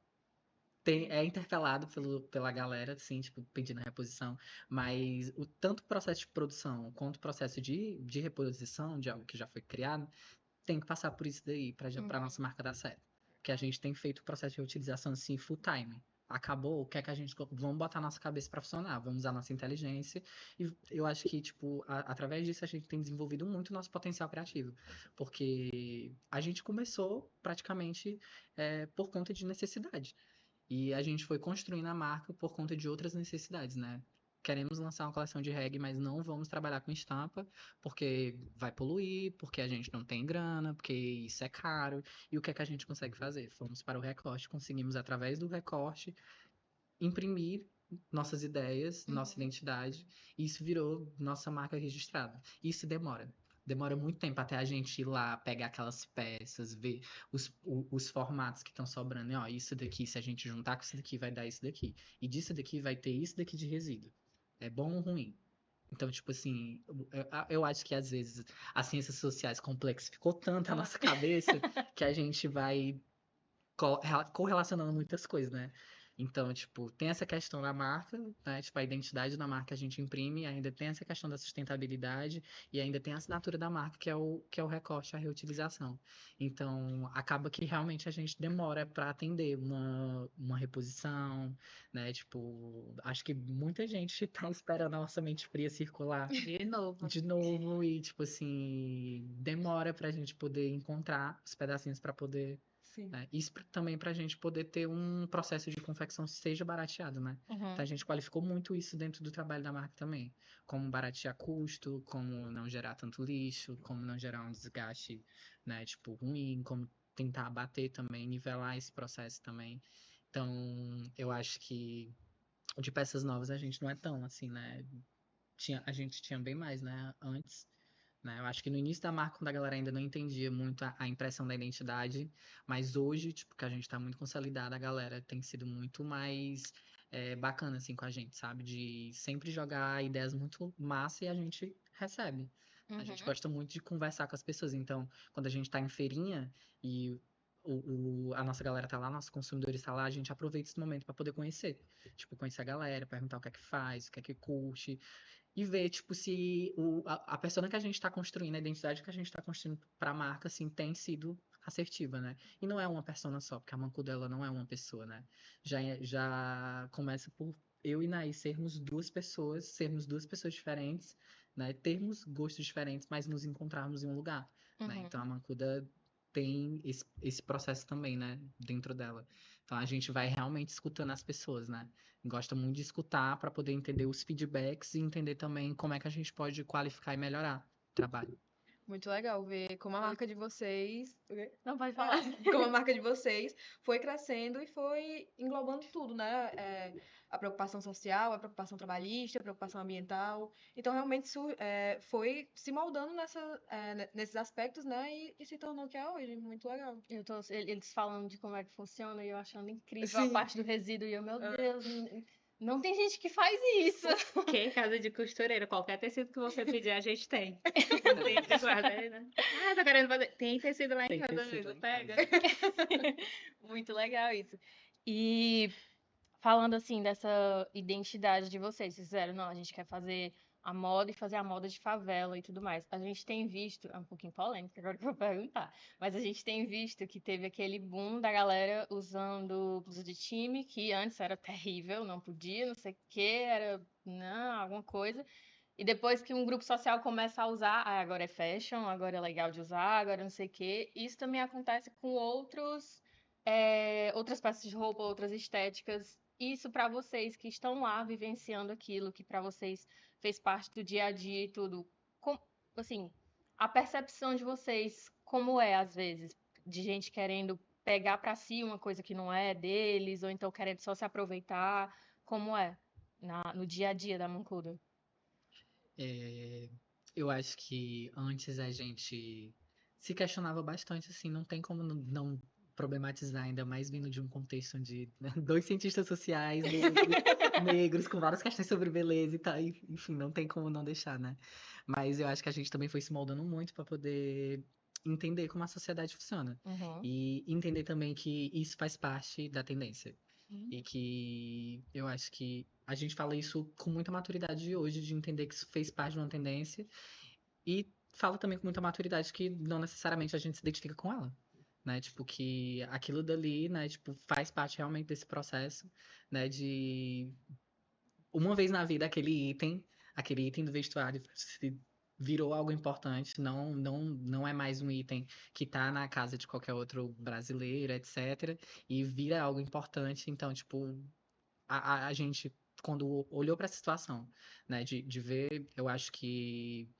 é interpelado pela galera, assim, tipo, pedindo reposição, mas tanto o processo de produção quanto o processo de reposição de algo que já foi criado, tem que passar por isso daí para Uhum. nossa marca dar certo. Que a gente tem feito o processo de utilização assim full time. Acabou, o que é que a gente vamos botar a nossa cabeça para funcionar, vamos usar a nossa inteligência e eu acho que tipo através disso a gente tem desenvolvido muito o nosso potencial criativo, porque a gente começou praticamente por conta de necessidade. E a gente foi construindo a marca por conta de outras necessidades, né? Queremos lançar uma coleção de reggae, mas não vamos trabalhar com estampa, porque vai poluir, porque a gente não tem grana, porque isso é caro. E o que é que a gente consegue fazer? Fomos para o recorte, conseguimos, através do recorte, imprimir nossas ideias, nossa Uhum. identidade, e isso virou nossa marca registrada. Isso demora. Demora muito tempo até a gente ir lá, pegar aquelas peças, ver os formatos que estão sobrando. E, ó, isso daqui, se a gente juntar com isso daqui, vai dar isso daqui. E disso daqui vai ter isso daqui de resíduo. É bom ou ruim? Então, tipo assim, eu acho que às vezes as ciências sociais complexificou tanto a nossa cabeça que a gente vai correlacionando muitas coisas, né? Então, tipo, tem essa questão da marca, né? Tipo, a identidade da marca a gente imprime, ainda tem essa questão da sustentabilidade e ainda tem a assinatura da marca, que é o recorte, a reutilização. Então, acaba que realmente a gente demora para atender uma reposição, né? Tipo, acho que muita gente tá esperando a nossa mente fria circular De novo. de novo e, tipo assim, demora pra gente poder encontrar os pedacinhos pra poder, Sim. né? Isso também pra gente poder ter um processo de confecção que seja barateado, né? Então a gente qualificou muito isso dentro do trabalho da marca também. Como baratear custo, como não gerar tanto lixo, como não gerar um desgaste, né, tipo, ruim, como tentar abater também, nivelar esse processo também. Então, eu acho que de peças novas a gente não é tão assim, né? A gente tinha bem mais, né, antes, né? Eu acho que no início da marca, quando a galera ainda não entendia muito a impressão da identidade, mas hoje, tipo, que a gente tá muito consolidada, a galera tem sido muito mais bacana, assim, com a gente, sabe? De sempre jogar ideias muito massa e a gente recebe. A gente gosta muito de conversar com as pessoas. Então, quando a gente tá em feirinha e a nossa galera tá lá, nossos consumidores tá lá, a gente aproveita esse momento para poder conhecer. Tipo, conhecer a galera, perguntar o que é que faz, o que é que curte, e ver, tipo, se a persona que a gente tá construindo, a identidade que a gente tá construindo pra marca, assim, tem sido assertiva, né? E não é uma persona só, porque a Mancuda, ela não é uma pessoa, né? Já começa por eu e Naí sermos duas pessoas diferentes, né? Termos gostos diferentes, mas nos encontrarmos em um lugar, né? Então a Mancuda tem esse processo também, né? Dentro dela. Então a gente vai realmente escutando as pessoas, né? Gosta muito de escutar para poder entender os feedbacks e entender também como é que a gente pode qualificar e melhorar o trabalho. Muito legal ver como a marca de vocês. Não pode falar. Como a marca de vocês foi crescendo e foi englobando tudo, né? A preocupação social, a preocupação trabalhista, a preocupação ambiental. Então, realmente, isso foi se moldando nesses aspectos, né? E se tornou o que é hoje. Muito legal. Eles falando de como é que funciona e eu achando incrível a Sim. parte do resíduo. E eu, meu Deus, não tem gente que faz isso. Que casa de costureira, qualquer tecido que você pedir, a gente tem. Sempre guarda aí, né? Ah, tô querendo fazer. Tem tecido lá em Tem casa tecido mesmo, lá em pega. Muito legal isso. E falando assim dessa identidade de vocês fizeram, não, a gente quer fazer a moda e fazer a moda de favela e tudo mais. A gente tem visto, é um pouquinho polêmico agora que eu vou perguntar, mas a gente tem visto que teve aquele boom da galera usando blusa de time, que antes era terrível, não podia, não sei o que, era, não, alguma coisa. E depois que um grupo social começa a usar, ah, agora é fashion, agora é legal de usar, agora não sei o quê. Isso também acontece com outras peças de roupa, outras estéticas. Isso para vocês que estão lá vivenciando aquilo, que para vocês fez parte do dia a dia e tudo. Assim, a percepção de vocês, como é às vezes, de gente querendo pegar para si uma coisa que não é deles, ou então querendo só se aproveitar, como é no dia a dia da Mancuda? É, eu acho que antes a gente se questionava bastante, assim, não tem como não problematizar, ainda mais vindo de um contexto de né, dois cientistas sociais negros, com várias questões sobre beleza e tal, enfim, não tem como não deixar, né? Mas eu acho que a gente também foi se moldando muito para poder entender como a sociedade funciona Uhum. e entender também que isso faz parte da tendência. E que eu acho que a gente fala isso com muita maturidade hoje, de entender que isso fez parte de uma tendência, e fala também com muita maturidade que não necessariamente a gente se identifica com ela, né? Tipo, que aquilo dali, né, tipo, faz parte realmente desse processo, né, de uma vez na vida aquele item do vestuário se virou algo importante, não é mais um item que tá na casa de qualquer outro brasileiro, etc. E vira algo importante, então, tipo, a gente, quando olhou para essa situação, né, de ver, eu acho que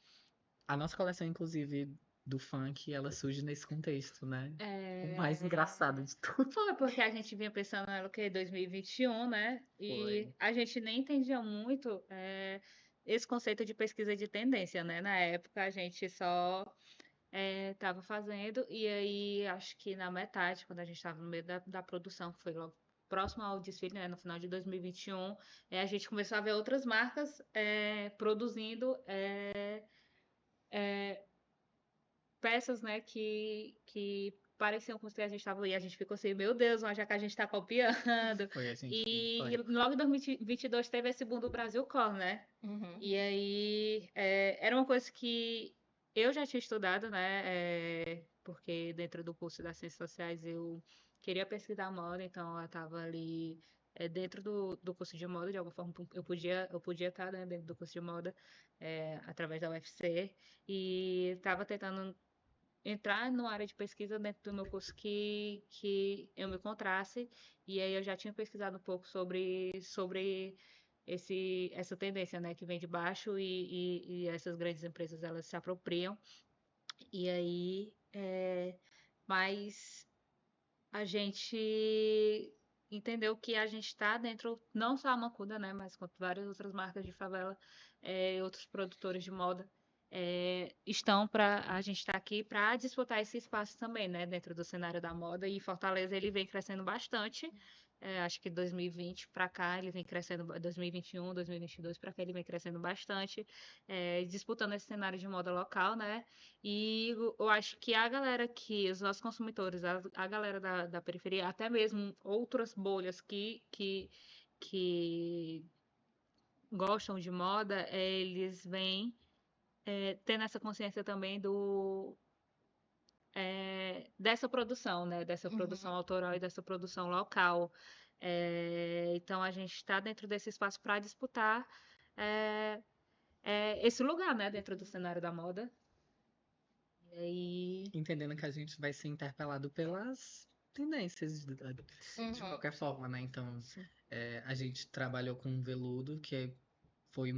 a nossa coleção, inclusive, do funk, ela surge nesse contexto, né? O mais engraçado de tudo. Foi porque a gente vinha pensando nela o quê? 2021, né? E Foi. a gente nem entendia muito esse conceito de pesquisa de tendência, né? Na época a gente só estava fazendo, e aí acho que na metade, quando a gente estava no meio da produção, que foi logo próximo ao desfile, né? No final de 2021, a gente começou a ver outras marcas produzindo peças, né, que parecia um curso que a gente estava ali, a gente ficou assim, meu Deus, mas já que a gente está copiando. Foi assim. E Foi. logo em 2022 teve esse boom do Brasil Core, né? Uhum. E aí, era uma coisa que eu já tinha estudado, né? Porque dentro do curso das Ciências Sociais eu queria pesquisar moda, então eu estava ali dentro do curso de moda, de alguma forma eu podia estar, né, dentro do curso de moda, através da UFC, e estava tentando entrar numa área de pesquisa dentro do meu curso que eu me encontrasse, e aí eu já tinha pesquisado um pouco sobre essa tendência, né, que vem de baixo e essas grandes empresas elas se apropriam. E aí, mas a gente entendeu que a gente está dentro, não só a Macuda, né, mas com várias outras marcas de favela, outros produtores de moda, estão para a gente está aqui para disputar esse espaço também, né, dentro do cenário da moda. E Fortaleza ele vem crescendo bastante. Acho que 2020 para cá ele vem crescendo, 2021, 2022 para cá ele vem crescendo bastante, disputando esse cenário de moda local, né? E eu acho que a galera que, os nossos consumidores, a galera da periferia, até mesmo outras bolhas que gostam de moda, eles vêm tendo essa consciência também dessa produção, né? Dessa produção Uhum. autoral e dessa produção local. Então a gente está dentro desse espaço para disputar é, esse lugar, né? Dentro do cenário da moda. E aí. Entendendo que a gente vai ser interpelado pelas tendências de Uhum. qualquer forma, né? Então, Sim. a gente trabalhou com veludo, que foi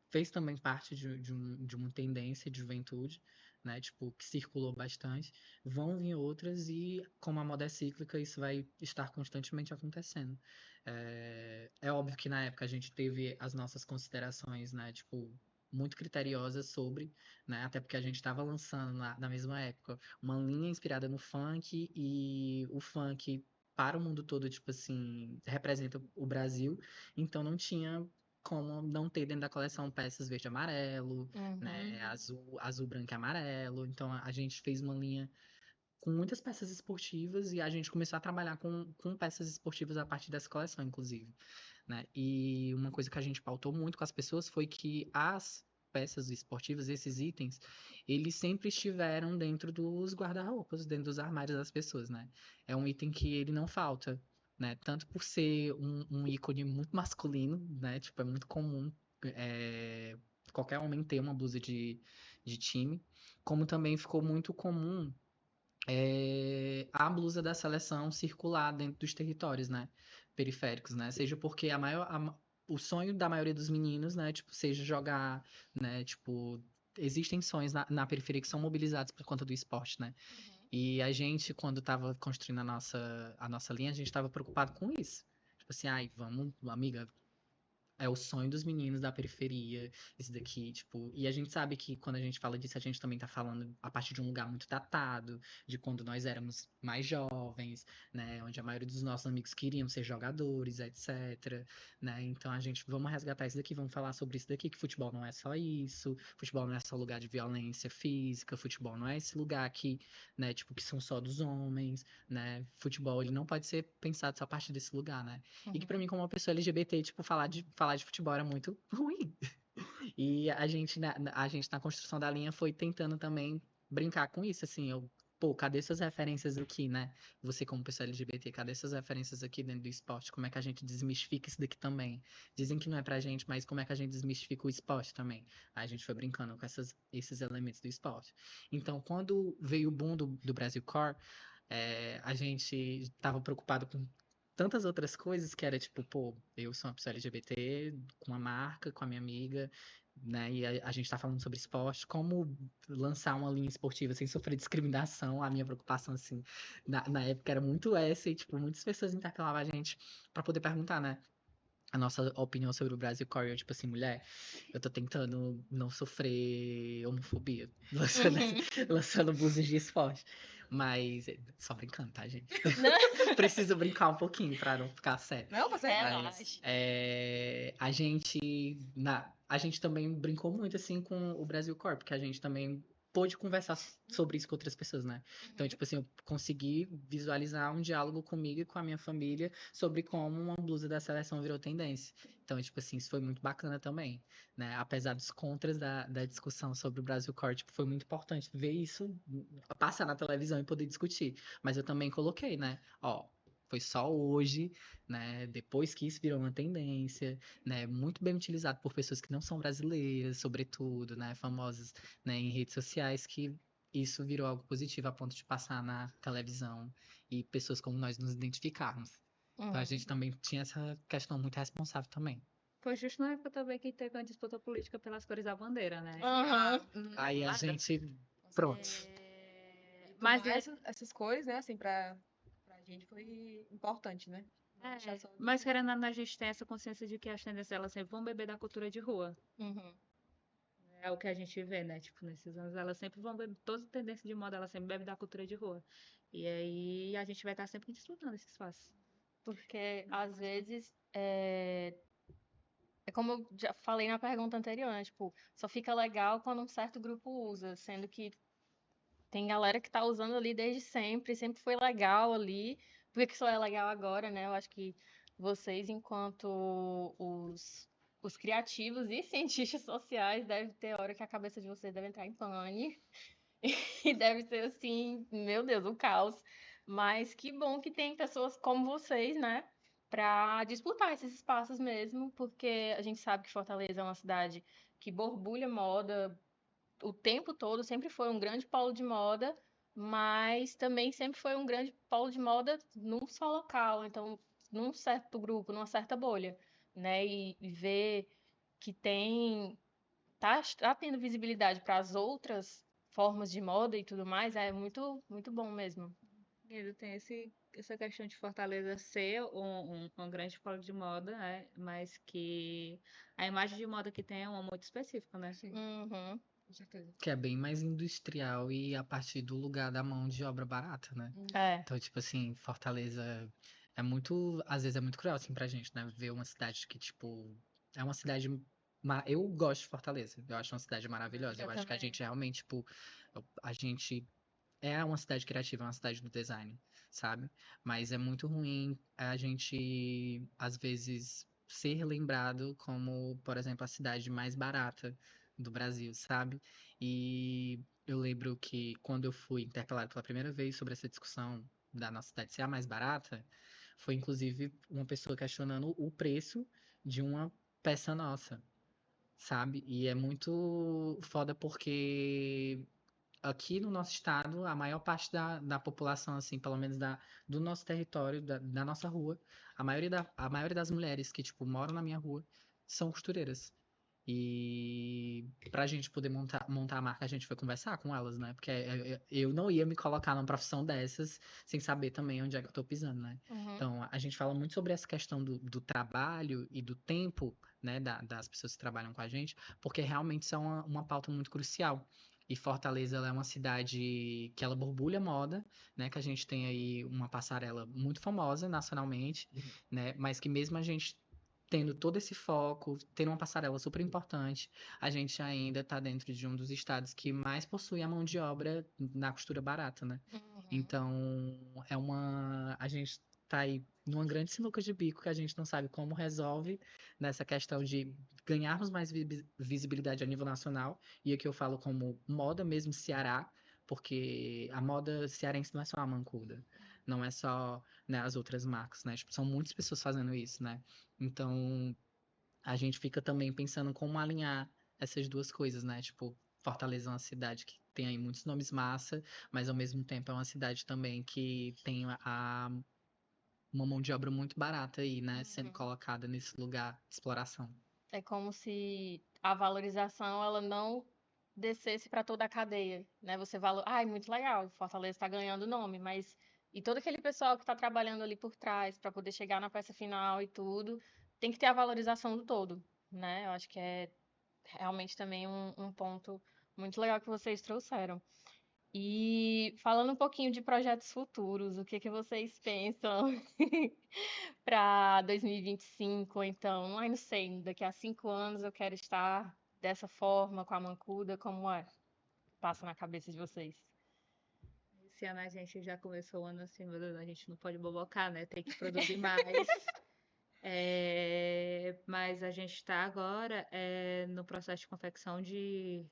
fez também parte de uma tendência de juventude, né? Tipo, que circulou bastante. Vão vir outras e, como a moda é cíclica, isso vai estar constantemente acontecendo. É óbvio que na época a gente teve as nossas considerações, né? Tipo, muito criteriosas sobre, né? Até porque a gente estava lançando na mesma época uma linha inspirada no funk e o funk para o mundo todo, tipo assim, representa o Brasil, então não tinha como não ter dentro da coleção peças verde e amarelo, né? Uhum. Azul, branco e amarelo. Então a gente fez uma linha com muitas peças esportivas e a gente começou a trabalhar com peças esportivas a partir dessa coleção, inclusive, né? E uma coisa que a gente pautou muito com as pessoas foi que as peças esportivas, esses itens, eles sempre estiveram dentro dos guarda-roupas, dentro dos armários das pessoas, né? É um item que ele não falta, né? Tanto por ser um ícone muito masculino, né? Tipo, é muito comum é, qualquer homem ter uma blusa de time, como também ficou muito comum a blusa da seleção circular dentro dos territórios, né, periféricos, né, seja porque o sonho da maioria dos meninos, né, tipo, seja jogar, né, tipo, existem sonhos na periferia que são mobilizados por conta do esporte, né, e a gente, quando estava construindo a nossa linha, a gente estava preocupado com isso, tipo assim, ai, vamos, amiga, é o sonho dos meninos da periferia, esse daqui, tipo, e a gente sabe que quando a gente fala disso, a gente também tá falando a partir de um lugar muito datado, de quando nós éramos mais jovens, né, onde a maioria dos nossos amigos queriam ser jogadores, etc, né, então a gente, vamos resgatar isso daqui, vamos falar sobre isso daqui, que futebol não é só isso, futebol não é só lugar de violência física, futebol não é esse lugar aqui, né, tipo, que são só dos homens, né, futebol, ele não pode ser pensado só a partir desse lugar, né, e que pra Uhum. mim, como uma pessoa LGBT, tipo, falar de futebol era muito ruim. E a gente na construção da linha foi tentando também brincar com isso, assim, pô, cadê suas referências aqui, né? Você como pessoa LGBT, cadê suas referências aqui dentro do esporte? Como é que a gente desmistifica isso daqui também? Dizem que não é pra gente, mas como é que a gente desmistifica o esporte também? Aí a gente foi brincando com esses elementos do esporte. Então, quando veio o boom do Brasil Core, a gente estava preocupado com tantas outras coisas que era tipo, pô, eu sou uma pessoa LGBT, com uma marca, com a minha amiga, né? E a gente tá falando sobre esporte, como lançar uma linha esportiva sem sofrer discriminação. A minha preocupação, assim, na época era muito essa, e tipo, muitas pessoas interpelavam a gente pra poder perguntar, né? A nossa opinião sobre o Brasil Core, eu, tipo assim, mulher, eu tô tentando não sofrer homofobia, lançando, Uhum. lançando blusas de esporte. Mas, só brincando, tá, gente? Não, Preciso brincar um pouquinho pra não ficar sério. Não, você. Mas relaxa. a gente também brincou muito assim com o Brasil Core, porque a gente também pôde conversar sobre isso com outras pessoas, né? Então, tipo assim, eu consegui visualizar um diálogo comigo e com a minha família sobre como uma blusa da seleção virou tendência. Então, tipo assim, isso foi muito bacana também, né? Apesar dos contras da discussão sobre o Brasil Core, tipo, foi muito importante ver isso passar na televisão e poder discutir. Mas eu também coloquei, né? Ó, foi só hoje, né? Depois que isso virou uma tendência, né? Muito bem utilizado por pessoas que não são brasileiras, sobretudo, né? Famosas, né? Em redes sociais, que isso virou algo positivo a ponto de passar na televisão e pessoas como nós nos identificarmos. Então a Uhum. gente também tinha essa questão muito responsável também. Foi justo na época também que teve uma disputa política pelas cores da bandeira, né? Aham. Aí a Claro. gente, pronto. E por Mas mais essas cores, né, assim, pra gente foi importante, né? Não deixar só mas querendo ou não, a gente tem essa consciência de que as tendências elas sempre vão beber da cultura de rua. Uhum. É o que a gente vê, né? Tipo, nesses anos, elas sempre vão beber, toda tendência de moda, ela sempre bebe da cultura de rua. E aí a gente vai estar sempre disputando esse espaço. Porque às vezes é como eu já falei na pergunta anterior, né? Tipo, só fica legal quando um certo grupo usa, sendo que tem galera que tá usando ali desde sempre, sempre foi legal ali. Por que que só é legal agora, né? Eu acho que vocês, enquanto os criativos e cientistas sociais, deve ter hora que a cabeça de vocês deve entrar em pane. E deve ser assim, meu Deus, um caos. Mas que bom que tem pessoas como vocês, né? Para disputar esses espaços mesmo, porque a gente sabe que Fortaleza é uma cidade que borbulha moda o tempo todo, sempre foi um grande polo de moda, mas também sempre foi um grande polo de moda num só local, então num certo grupo, numa certa bolha, né? E ver que tá tendo visibilidade para as outras formas de moda e tudo mais, é muito, muito bom mesmo. Ele tem essa questão de Fortaleza ser um grande polo de moda, né? Mas que a imagem de moda que tem é uma muito específica, né? Sim, Uhum. com certeza. Que é bem mais industrial e a partir do lugar da mão de obra barata, né? É. Então, tipo assim, Fortaleza é muito, às vezes é muito cruel, assim, pra gente, né? Ver uma cidade que, tipo, é uma cidade. Eu gosto de Fortaleza, eu acho uma cidade maravilhosa. Eu Eu acho que a também. gente realmente, tipo, a gente é uma cidade criativa, é uma cidade do design, sabe? Mas é muito ruim a gente, às vezes, ser lembrado como, por exemplo, a cidade mais barata do Brasil, sabe? E eu lembro que quando eu fui interpelado pela primeira vez sobre essa discussão da nossa cidade ser a mais barata, foi inclusive uma pessoa questionando o preço de uma peça nossa, sabe? E é muito foda porque aqui no nosso estado, a maior parte da população, assim, pelo menos do nosso território, da nossa rua, a maioria das mulheres que, tipo, moram na minha rua são costureiras. E pra gente poder montar a marca, a gente foi conversar com elas, né? Porque eu não ia me colocar numa profissão dessas sem saber também onde é que eu tô pisando, né? Uhum. Então, a gente fala muito sobre essa questão do trabalho e do tempo, né, das pessoas que trabalham com a gente, porque realmente isso é uma pauta muito crucial. E Fortaleza, ela é uma cidade que ela borbulha moda, né? Que a gente tem aí uma passarela muito famosa nacionalmente, né? Mas que mesmo a gente tendo todo esse foco, tendo uma passarela super importante, a gente ainda está dentro de um dos estados que mais possui a mão de obra na costura barata, né? Uhum. Então, a gente tá aí numa grande sinuca de bico que a gente não sabe como resolve nessa questão de ganharmos mais visibilidade a nível nacional, e aqui eu falo como moda mesmo Ceará, porque a moda cearense não é só a Mancuda, não é só, né, as outras marcas, né? Tipo, são muitas pessoas fazendo isso, né? Então, a gente fica também pensando como alinhar essas duas coisas, né? Tipo, Fortaleza é uma cidade que tem aí muitos nomes massa, mas ao mesmo tempo é uma cidade também que tem uma mão de obra muito barata aí, né? Sendo Uhum. colocada nesse lugar de exploração. É como se a valorização ela não descesse para toda a cadeia, né? Você valor, ai, muito legal, Fortaleza está ganhando nome, mas e todo aquele pessoal que está trabalhando ali por trás para poder chegar na peça final e tudo, tem que ter a valorização do todo, né? Eu acho que é realmente também um ponto muito legal que vocês trouxeram. E falando um pouquinho de projetos futuros, o que que vocês pensam para 2025, ou então, ai, não sei, daqui a 5 anos eu quero estar dessa forma, com a Mancuda, como é? passa na cabeça de vocês? Esse ano a gente já começou o ano assim, meu Deus, a gente não pode bobocar, né? Tem que produzir mais. Mas a gente está agora no processo de confecção de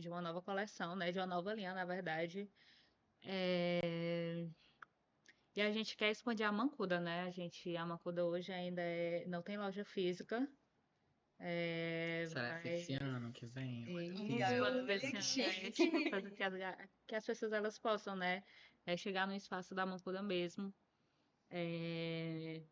uma nova coleção, né? De uma nova linha, na verdade. E a gente quer expandir a Mancuda, né? A Mancuda hoje ainda não tem loja física. Será que esse Mas ano que vem? isso, quando Olha, desse que ano, chique. para que as pessoas elas possam, né? Chegar no espaço da Mancuda mesmo. É,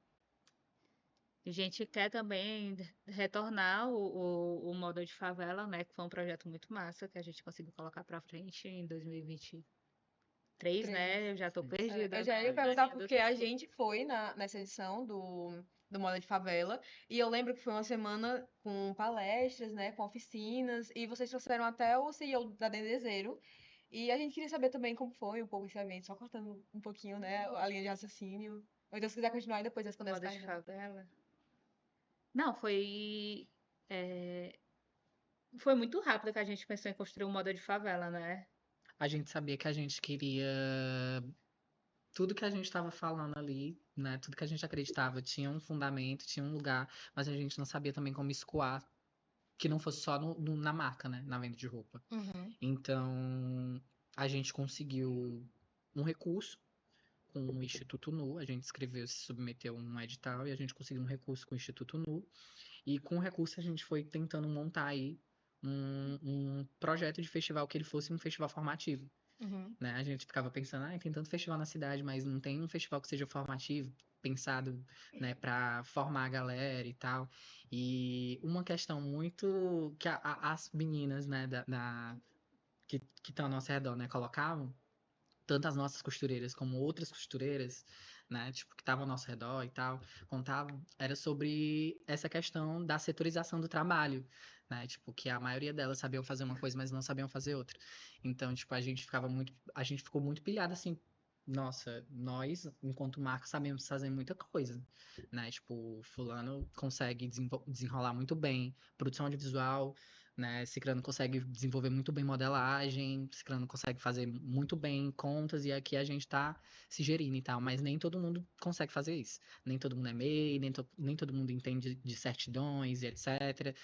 A gente quer também retornar o Moda de Favela, né? Que foi um projeto muito massa que a gente conseguiu colocar para frente em 2023, né? Eu já tô perdida Eu já ia na perguntar linha do porque a tempo. gente foi nessa edição do Moda de Favela e eu lembro que foi uma semana com palestras, né, com oficinas e vocês trouxeram até o CEO da Dendezeiro e a gente queria saber também como foi um pouco esse evento, só cortando um pouquinho, né, a linha de raciocínio. Ou então se quiser continuar e depois responder essa Moda de pergunta. Favela. Não, é, foi muito rápido que a gente pensou em construir um Moda de Favela, né? A gente sabia que a gente queria tudo que a gente estava falando ali, né? Tudo que a gente acreditava tinha um fundamento, tinha um lugar, mas a gente não sabia também como escoar, que não fosse só na marca, né? Na venda de roupa. Uhum. Então, a gente conseguiu um recurso com o Instituto Nu, a gente escreveu, se submeteu a um edital e a gente conseguiu um recurso com o Instituto Nu. E com o recurso a gente foi tentando montar aí um projeto de festival que ele fosse um festival formativo, Uhum. né? A gente ficava pensando, tem tanto festival na cidade, mas não tem um festival que seja formativo, pensado, né, para formar a galera e tal. E uma questão muito que as meninas, né, que estão ao nosso redor, né, colocavam, tanto as nossas costureiras como outras costureiras, né, tipo, que estavam ao nosso redor e tal, contavam, era sobre essa questão da setorização do trabalho, né, tipo, que a maioria delas sabiam fazer uma coisa, mas não sabiam fazer outra. Então, tipo, a gente ficou muito pilhado, assim, nossa, nós, enquanto marca, sabemos fazer muita coisa, né, tipo, fulano consegue desenrolar muito bem produção audiovisual, né? Cicrano consegue desenvolver muito bem modelagem, Cicrano consegue fazer muito bem contas, e aqui a gente tá se gerindo e tal, mas nem todo mundo consegue fazer isso. Nem todo mundo é MEI, nem todo mundo entende de certidões e etc.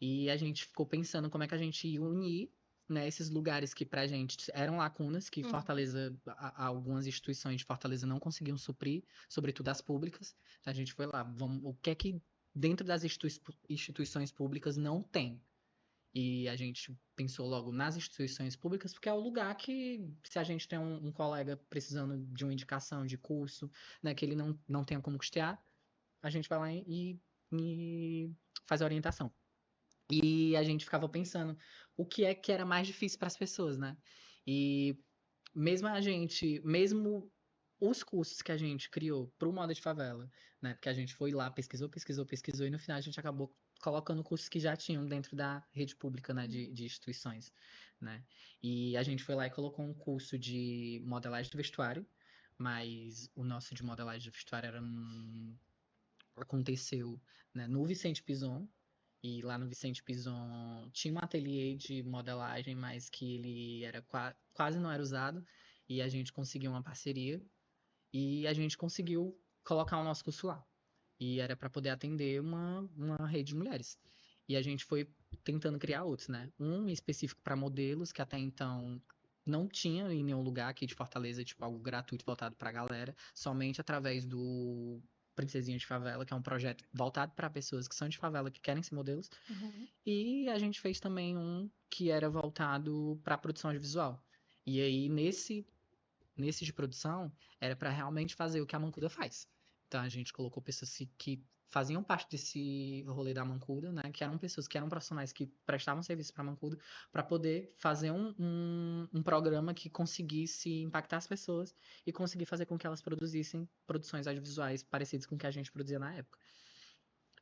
E a gente ficou pensando como é que a gente ia unir, né, esses lugares que pra gente eram lacunas, que Uhum. Fortaleza, algumas instituições de Fortaleza não conseguiam suprir, sobretudo as públicas. A gente foi lá, o que é que dentro das instituições públicas não tem? E a gente pensou logo nas instituições públicas, porque é o lugar que, se a gente tem um colega precisando de uma indicação de curso, né, que ele não tenha como custear, a gente vai lá e faz a orientação. E a gente ficava pensando o que é que era mais difícil para as pessoas, né? E mesmo os cursos que a gente criou para o Moda de Favela, né? Porque a gente foi lá, pesquisou, e no final a gente acabou colocando cursos que já tinham dentro da rede pública, né? De instituições, né? E a gente foi lá e colocou um curso de modelagem de vestuário, mas o nosso de modelagem de vestuário aconteceu, né, no Vicente Pison, e lá no Vicente Pison tinha um ateliê de modelagem, mas que ele era quase não era usado. E a gente conseguiu uma parceria e a gente conseguiu colocar o nosso curso lá. E era para poder atender uma rede de mulheres. E a gente foi tentando criar outros, né? Um específico para modelos, que até então não tinha em nenhum lugar aqui de Fortaleza, tipo, algo gratuito voltado para a galera, somente através do Princesinha de Favela, que é um projeto voltado para pessoas que são de favela, que querem ser modelos. Uhum. E a gente fez também um que era voltado para produção audiovisual. E aí, nesse de produção, era para realmente fazer o que a Mancuda faz. Então, a gente colocou pessoas que faziam parte desse rolê da Mancuda, né? Que eram pessoas que eram profissionais que prestavam serviço para a Mancuda, para poder fazer um programa que conseguisse impactar as pessoas e conseguir fazer com que elas produzissem produções audiovisuais parecidas com o que a gente produzia na época.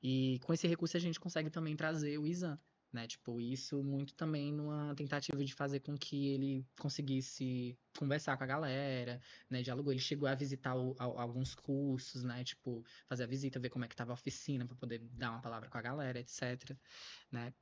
E com esse recurso a gente consegue também trazer o Izan, né? Tipo, isso muito também numa tentativa de fazer com que ele conseguisse conversar com a galera, né? Dialogou, ele chegou a visitar alguns cursos, né? Tipo, fazer a visita, ver como é que tava a oficina para poder dar uma palavra com a galera, etc, né?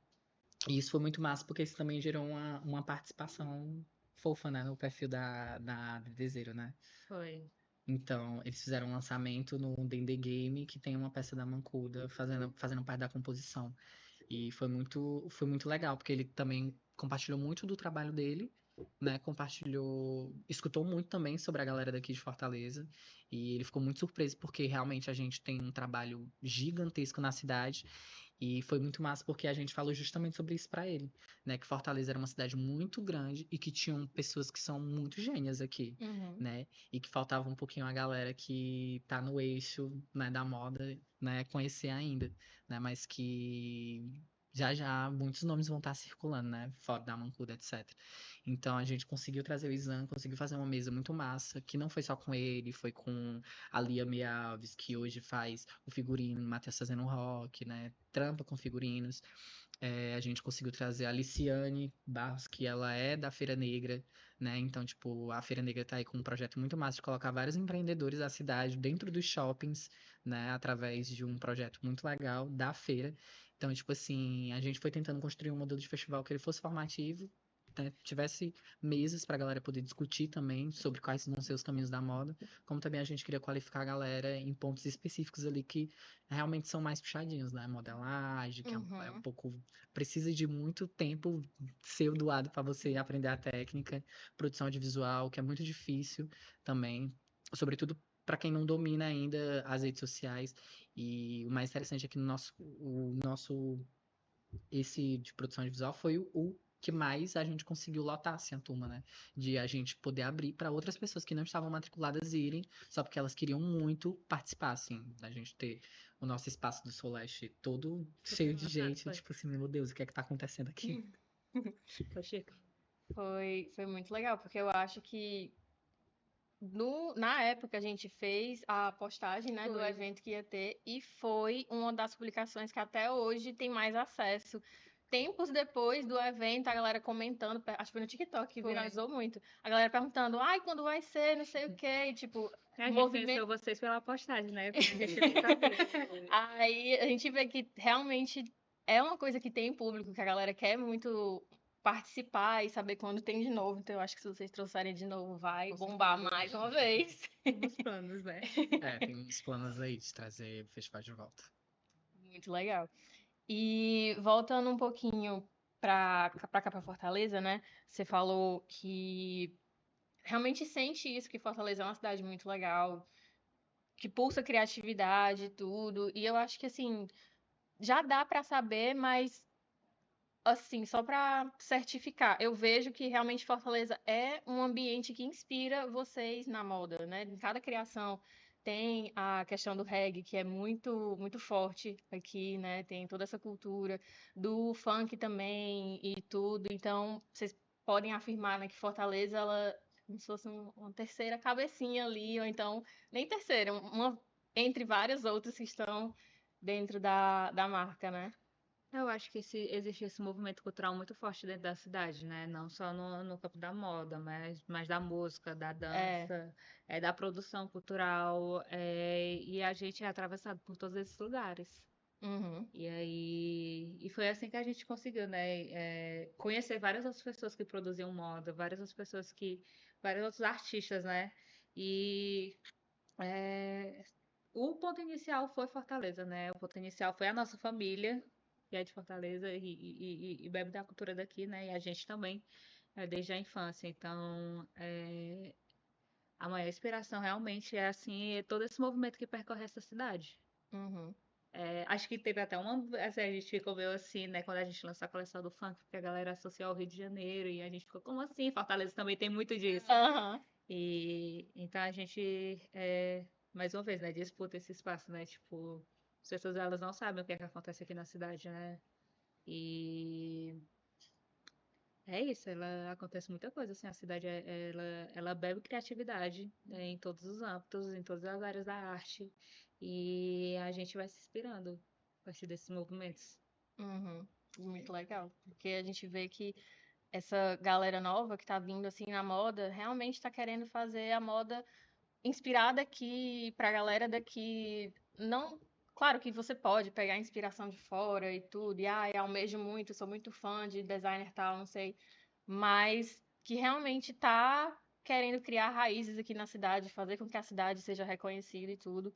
E isso foi muito massa, porque isso também gerou uma participação fofa, né, no perfil da Dedezeiro, né? Foi. Então, eles fizeram um lançamento no D&D Game, que tem uma peça da Mancuda fazendo parte da composição. E foi muito legal, porque ele também compartilhou muito do trabalho dele, né? Escutou muito também sobre a galera daqui de Fortaleza. E ele ficou muito surpreso, porque realmente a gente tem um trabalho gigantesco na cidade. E foi muito massa porque a gente falou justamente sobre isso pra ele, né? Que Fortaleza era uma cidade muito grande e que tinham pessoas que são muito gênias aqui, Uhum. né? E que faltava um pouquinho a galera que tá no eixo, né, da moda, né, conhecer ainda, né? Mas que já já muitos nomes vão estar circulando, né? Fora da Mancuda, etc. Então a gente conseguiu trazer o Izan, conseguiu fazer uma mesa muito massa, que não foi só com ele, foi com a Lia Meia Alves, que hoje faz o figurino, Matheus fazendo rock, né? Trampa com figurinos. A gente conseguiu trazer a Liciane Barros, que ela é da Feira Negra, né? Então, tipo, a Feira Negra tá aí com um projeto muito massa de colocar vários empreendedores da cidade dentro dos shoppings, né? Através de um projeto muito legal da feira. Então, tipo assim, a gente foi tentando construir um modelo de festival que ele fosse formativo, né? Tivesse mesas para a galera poder discutir também sobre quais vão ser os caminhos da moda, como também a gente queria qualificar a galera em pontos específicos ali que realmente são mais puxadinhos, né? Modelagem, que é um Uhum. pouco. Precisa de muito tempo ser doado para você aprender a técnica, produção audiovisual, que é muito difícil também, sobretudo para quem não domina ainda as redes sociais. E o mais interessante é que esse de produção audiovisual foi o que mais a gente conseguiu lotar assim, a turma, né? De a gente poder abrir para outras pessoas que não estavam matriculadas irem, só porque elas queriam muito participar, assim, da gente ter o nosso espaço do Soleste todo Super cheio de lotado, gente, foi. tipo assim, meu Deus, o que é que tá acontecendo aqui? Foi chique. Foi muito legal, porque eu acho que na época a gente fez a postagem, né, do Foi. evento que ia ter e foi uma das publicações que até hoje tem mais acesso. Tempos depois do evento, a galera comentando, acho que foi no TikTok que Foi. viralizou muito. A galera perguntando, ai, quando vai ser, não sei o quê, e, tipo, A gente movimento. conheceu vocês pela postagem, né? Porque a gente não sabia. Aí a gente vê que realmente é uma coisa que tem público, que a galera quer muito participar e saber quando tem de novo. Então eu acho que se vocês trouxerem de novo, vai Com bombar certeza. mais uma vez. Nos planos, né? Tem uns planos aí de trazer o festival de volta. Muito legal. E voltando um pouquinho pra cá, pra Fortaleza, né? Você falou que realmente sente isso, que Fortaleza é uma cidade muito legal, que pulsa criatividade e tudo. E eu acho que, assim, já dá pra saber, mas, assim, só pra certificar, eu vejo que realmente Fortaleza é um ambiente que inspira vocês na moda, né? Em cada criação tem a questão do reggae, que é muito, muito forte aqui, né? Tem toda essa cultura do funk também e tudo. Então, vocês podem afirmar, né, que Fortaleza, ela é como se fosse uma terceira cabecinha ali, ou então, nem terceira, uma entre várias outras que estão dentro da marca, né? Eu acho que existe esse movimento cultural muito forte dentro da cidade, né? Não só no campo da moda, mas da música, da É. dança, da produção cultural, e a gente é atravessado por todos esses lugares. Uhum. E aí, e foi assim que a gente conseguiu, né? Conhecer várias outras pessoas que produziam moda, vários outros artistas, né? E é, o ponto inicial foi Fortaleza, né? O ponto inicial foi a nossa família, que é de Fortaleza e bebe da cultura daqui, né? E a gente também, desde a infância. Então, a maior inspiração realmente é assim, todo esse movimento que percorre essa cidade. Uhum. Acho que teve até assim, a gente ficou meio assim, né, quando a gente lançou a coleção do funk, porque a galera associou ao Rio de Janeiro, e a gente ficou, como assim? Fortaleza também tem muito disso. Aham. E então a gente, mais uma vez, né, disputa esse espaço, né? Tipo, as pessoas elas não sabem o que é que acontece aqui na cidade, né? E é isso, ela acontece muita coisa, assim, a cidade ela bebe criatividade, né, em todos os âmbitos, em todas as áreas da arte, e a gente vai se inspirando a partir desses movimentos. Uhum. Muito legal. Porque a gente vê que essa galera nova que tá vindo assim na moda realmente tá querendo fazer a moda inspirada aqui pra galera daqui. Não Claro que você pode pegar inspiração de fora e tudo, e eu almejo muito, sou muito fã de designer tal, não sei, mas que realmente tá querendo criar raízes aqui na cidade, fazer com que a cidade seja reconhecida e tudo.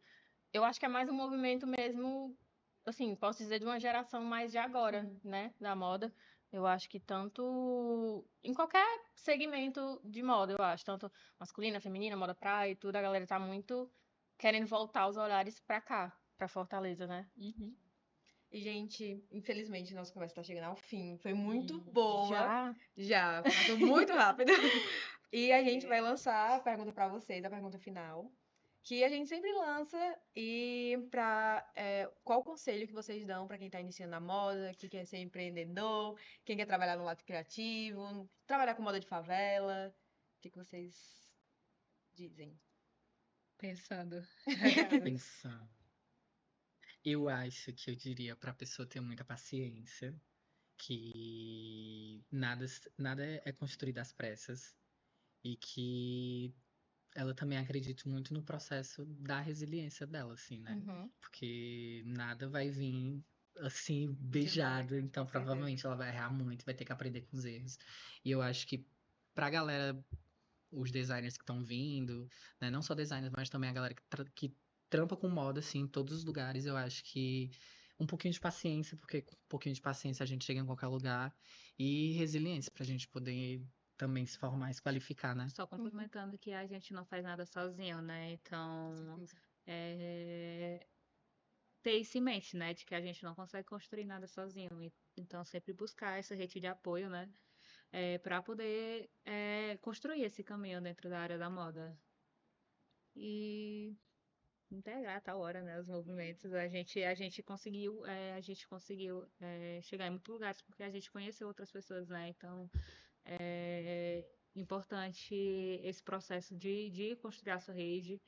Eu acho que é mais um movimento mesmo, assim, posso dizer de uma geração mais de agora, né, da moda. Eu acho que tanto em qualquer segmento de moda, eu acho, tanto masculina, feminina, moda praia e tudo, a galera tá muito querendo voltar os olhares pra cá, pra Fortaleza, né? E, gente, infelizmente, nossa conversa tá chegando ao fim. Foi muito boa. Já. Passou muito rápido. E a gente vai lançar a pergunta pra vocês, a pergunta final. Que a gente sempre lança. E qual o conselho que vocês dão pra quem tá iniciando na moda, que quer ser empreendedor, quem quer trabalhar no lado criativo, trabalhar com moda de favela? O que vocês dizem? Pensando. Pensando. Eu acho que eu diria pra pessoa ter muita paciência, que nada é construído às pressas e que ela também acredita muito no processo da resiliência dela, assim, né? Uhum. Porque nada vai vir assim beijado, então com certeza. provavelmente ela vai errar muito, vai ter que aprender com os erros. E eu acho que pra galera, os designers que estão vindo, né, não só designers, mas também a galera que trampa com moda, assim, em todos os lugares, eu acho que um pouquinho de paciência, porque com um pouquinho de paciência a gente chega em qualquer lugar, e resiliência pra gente poder também se formar e se qualificar, né? Só complementando que a gente não faz nada sozinho, né? Então, ter isso em mente, né? De que a gente não consegue construir nada sozinho. Então, sempre buscar essa rede de apoio, né? Para poder construir esse caminho dentro da área da moda. E integrar a tal hora, né? Os movimentos. A gente conseguiu chegar em muitos lugares porque a gente conheceu outras pessoas, né? Então, é importante esse processo de construir a sua rede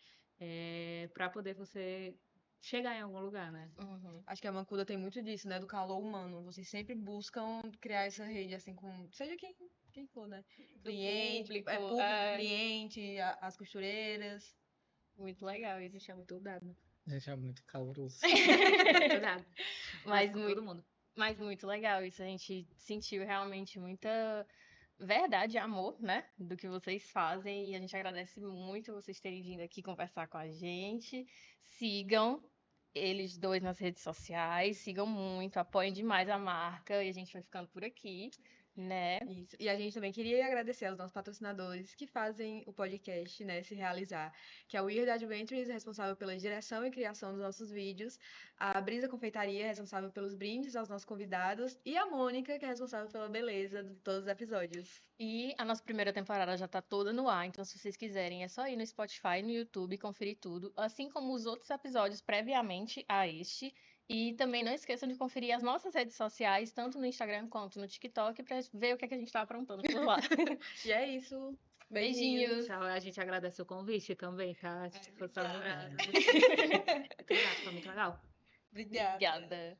para poder você chegar em algum lugar, né? Uhum. Acho que a Mancuda tem muito disso, né? Do calor humano. Vocês sempre buscam criar essa rede, assim, com... Seja quem for, né? Cliente, público, cliente, as costureiras. Muito legal A isso. gente é muito dado. A gente é muito caloroso. Muito dado. Mas Com muito, todo mundo. mas muito legal isso. A gente sentiu realmente muita verdade e amor, né? Do que vocês fazem. E a gente agradece muito vocês terem vindo aqui conversar com a gente. Sigam eles dois nas redes sociais, sigam muito, apoiem demais a marca. E a gente vai ficando por aqui, né? Isso. E a gente também queria agradecer aos nossos patrocinadores que fazem o podcast, né, se realizar, que é o Weird Adventures, responsável pela direção e criação dos nossos vídeos, a Brisa Confeitaria, responsável pelos brindes aos nossos convidados, e a Mônica, que é responsável pela beleza de todos os episódios. E a nossa primeira temporada já tá toda no ar, então se vocês quiserem é só ir no Spotify, no YouTube e conferir tudo, assim como os outros episódios previamente a este. E também não esqueçam de conferir as nossas redes sociais, tanto no Instagram quanto no TikTok, pra ver o que é que a gente tá aprontando por lá. E é isso. Beijinhos. Tchau, a gente agradece o convite também, tá? Foi obrigada. muito legal. Obrigada. Obrigada.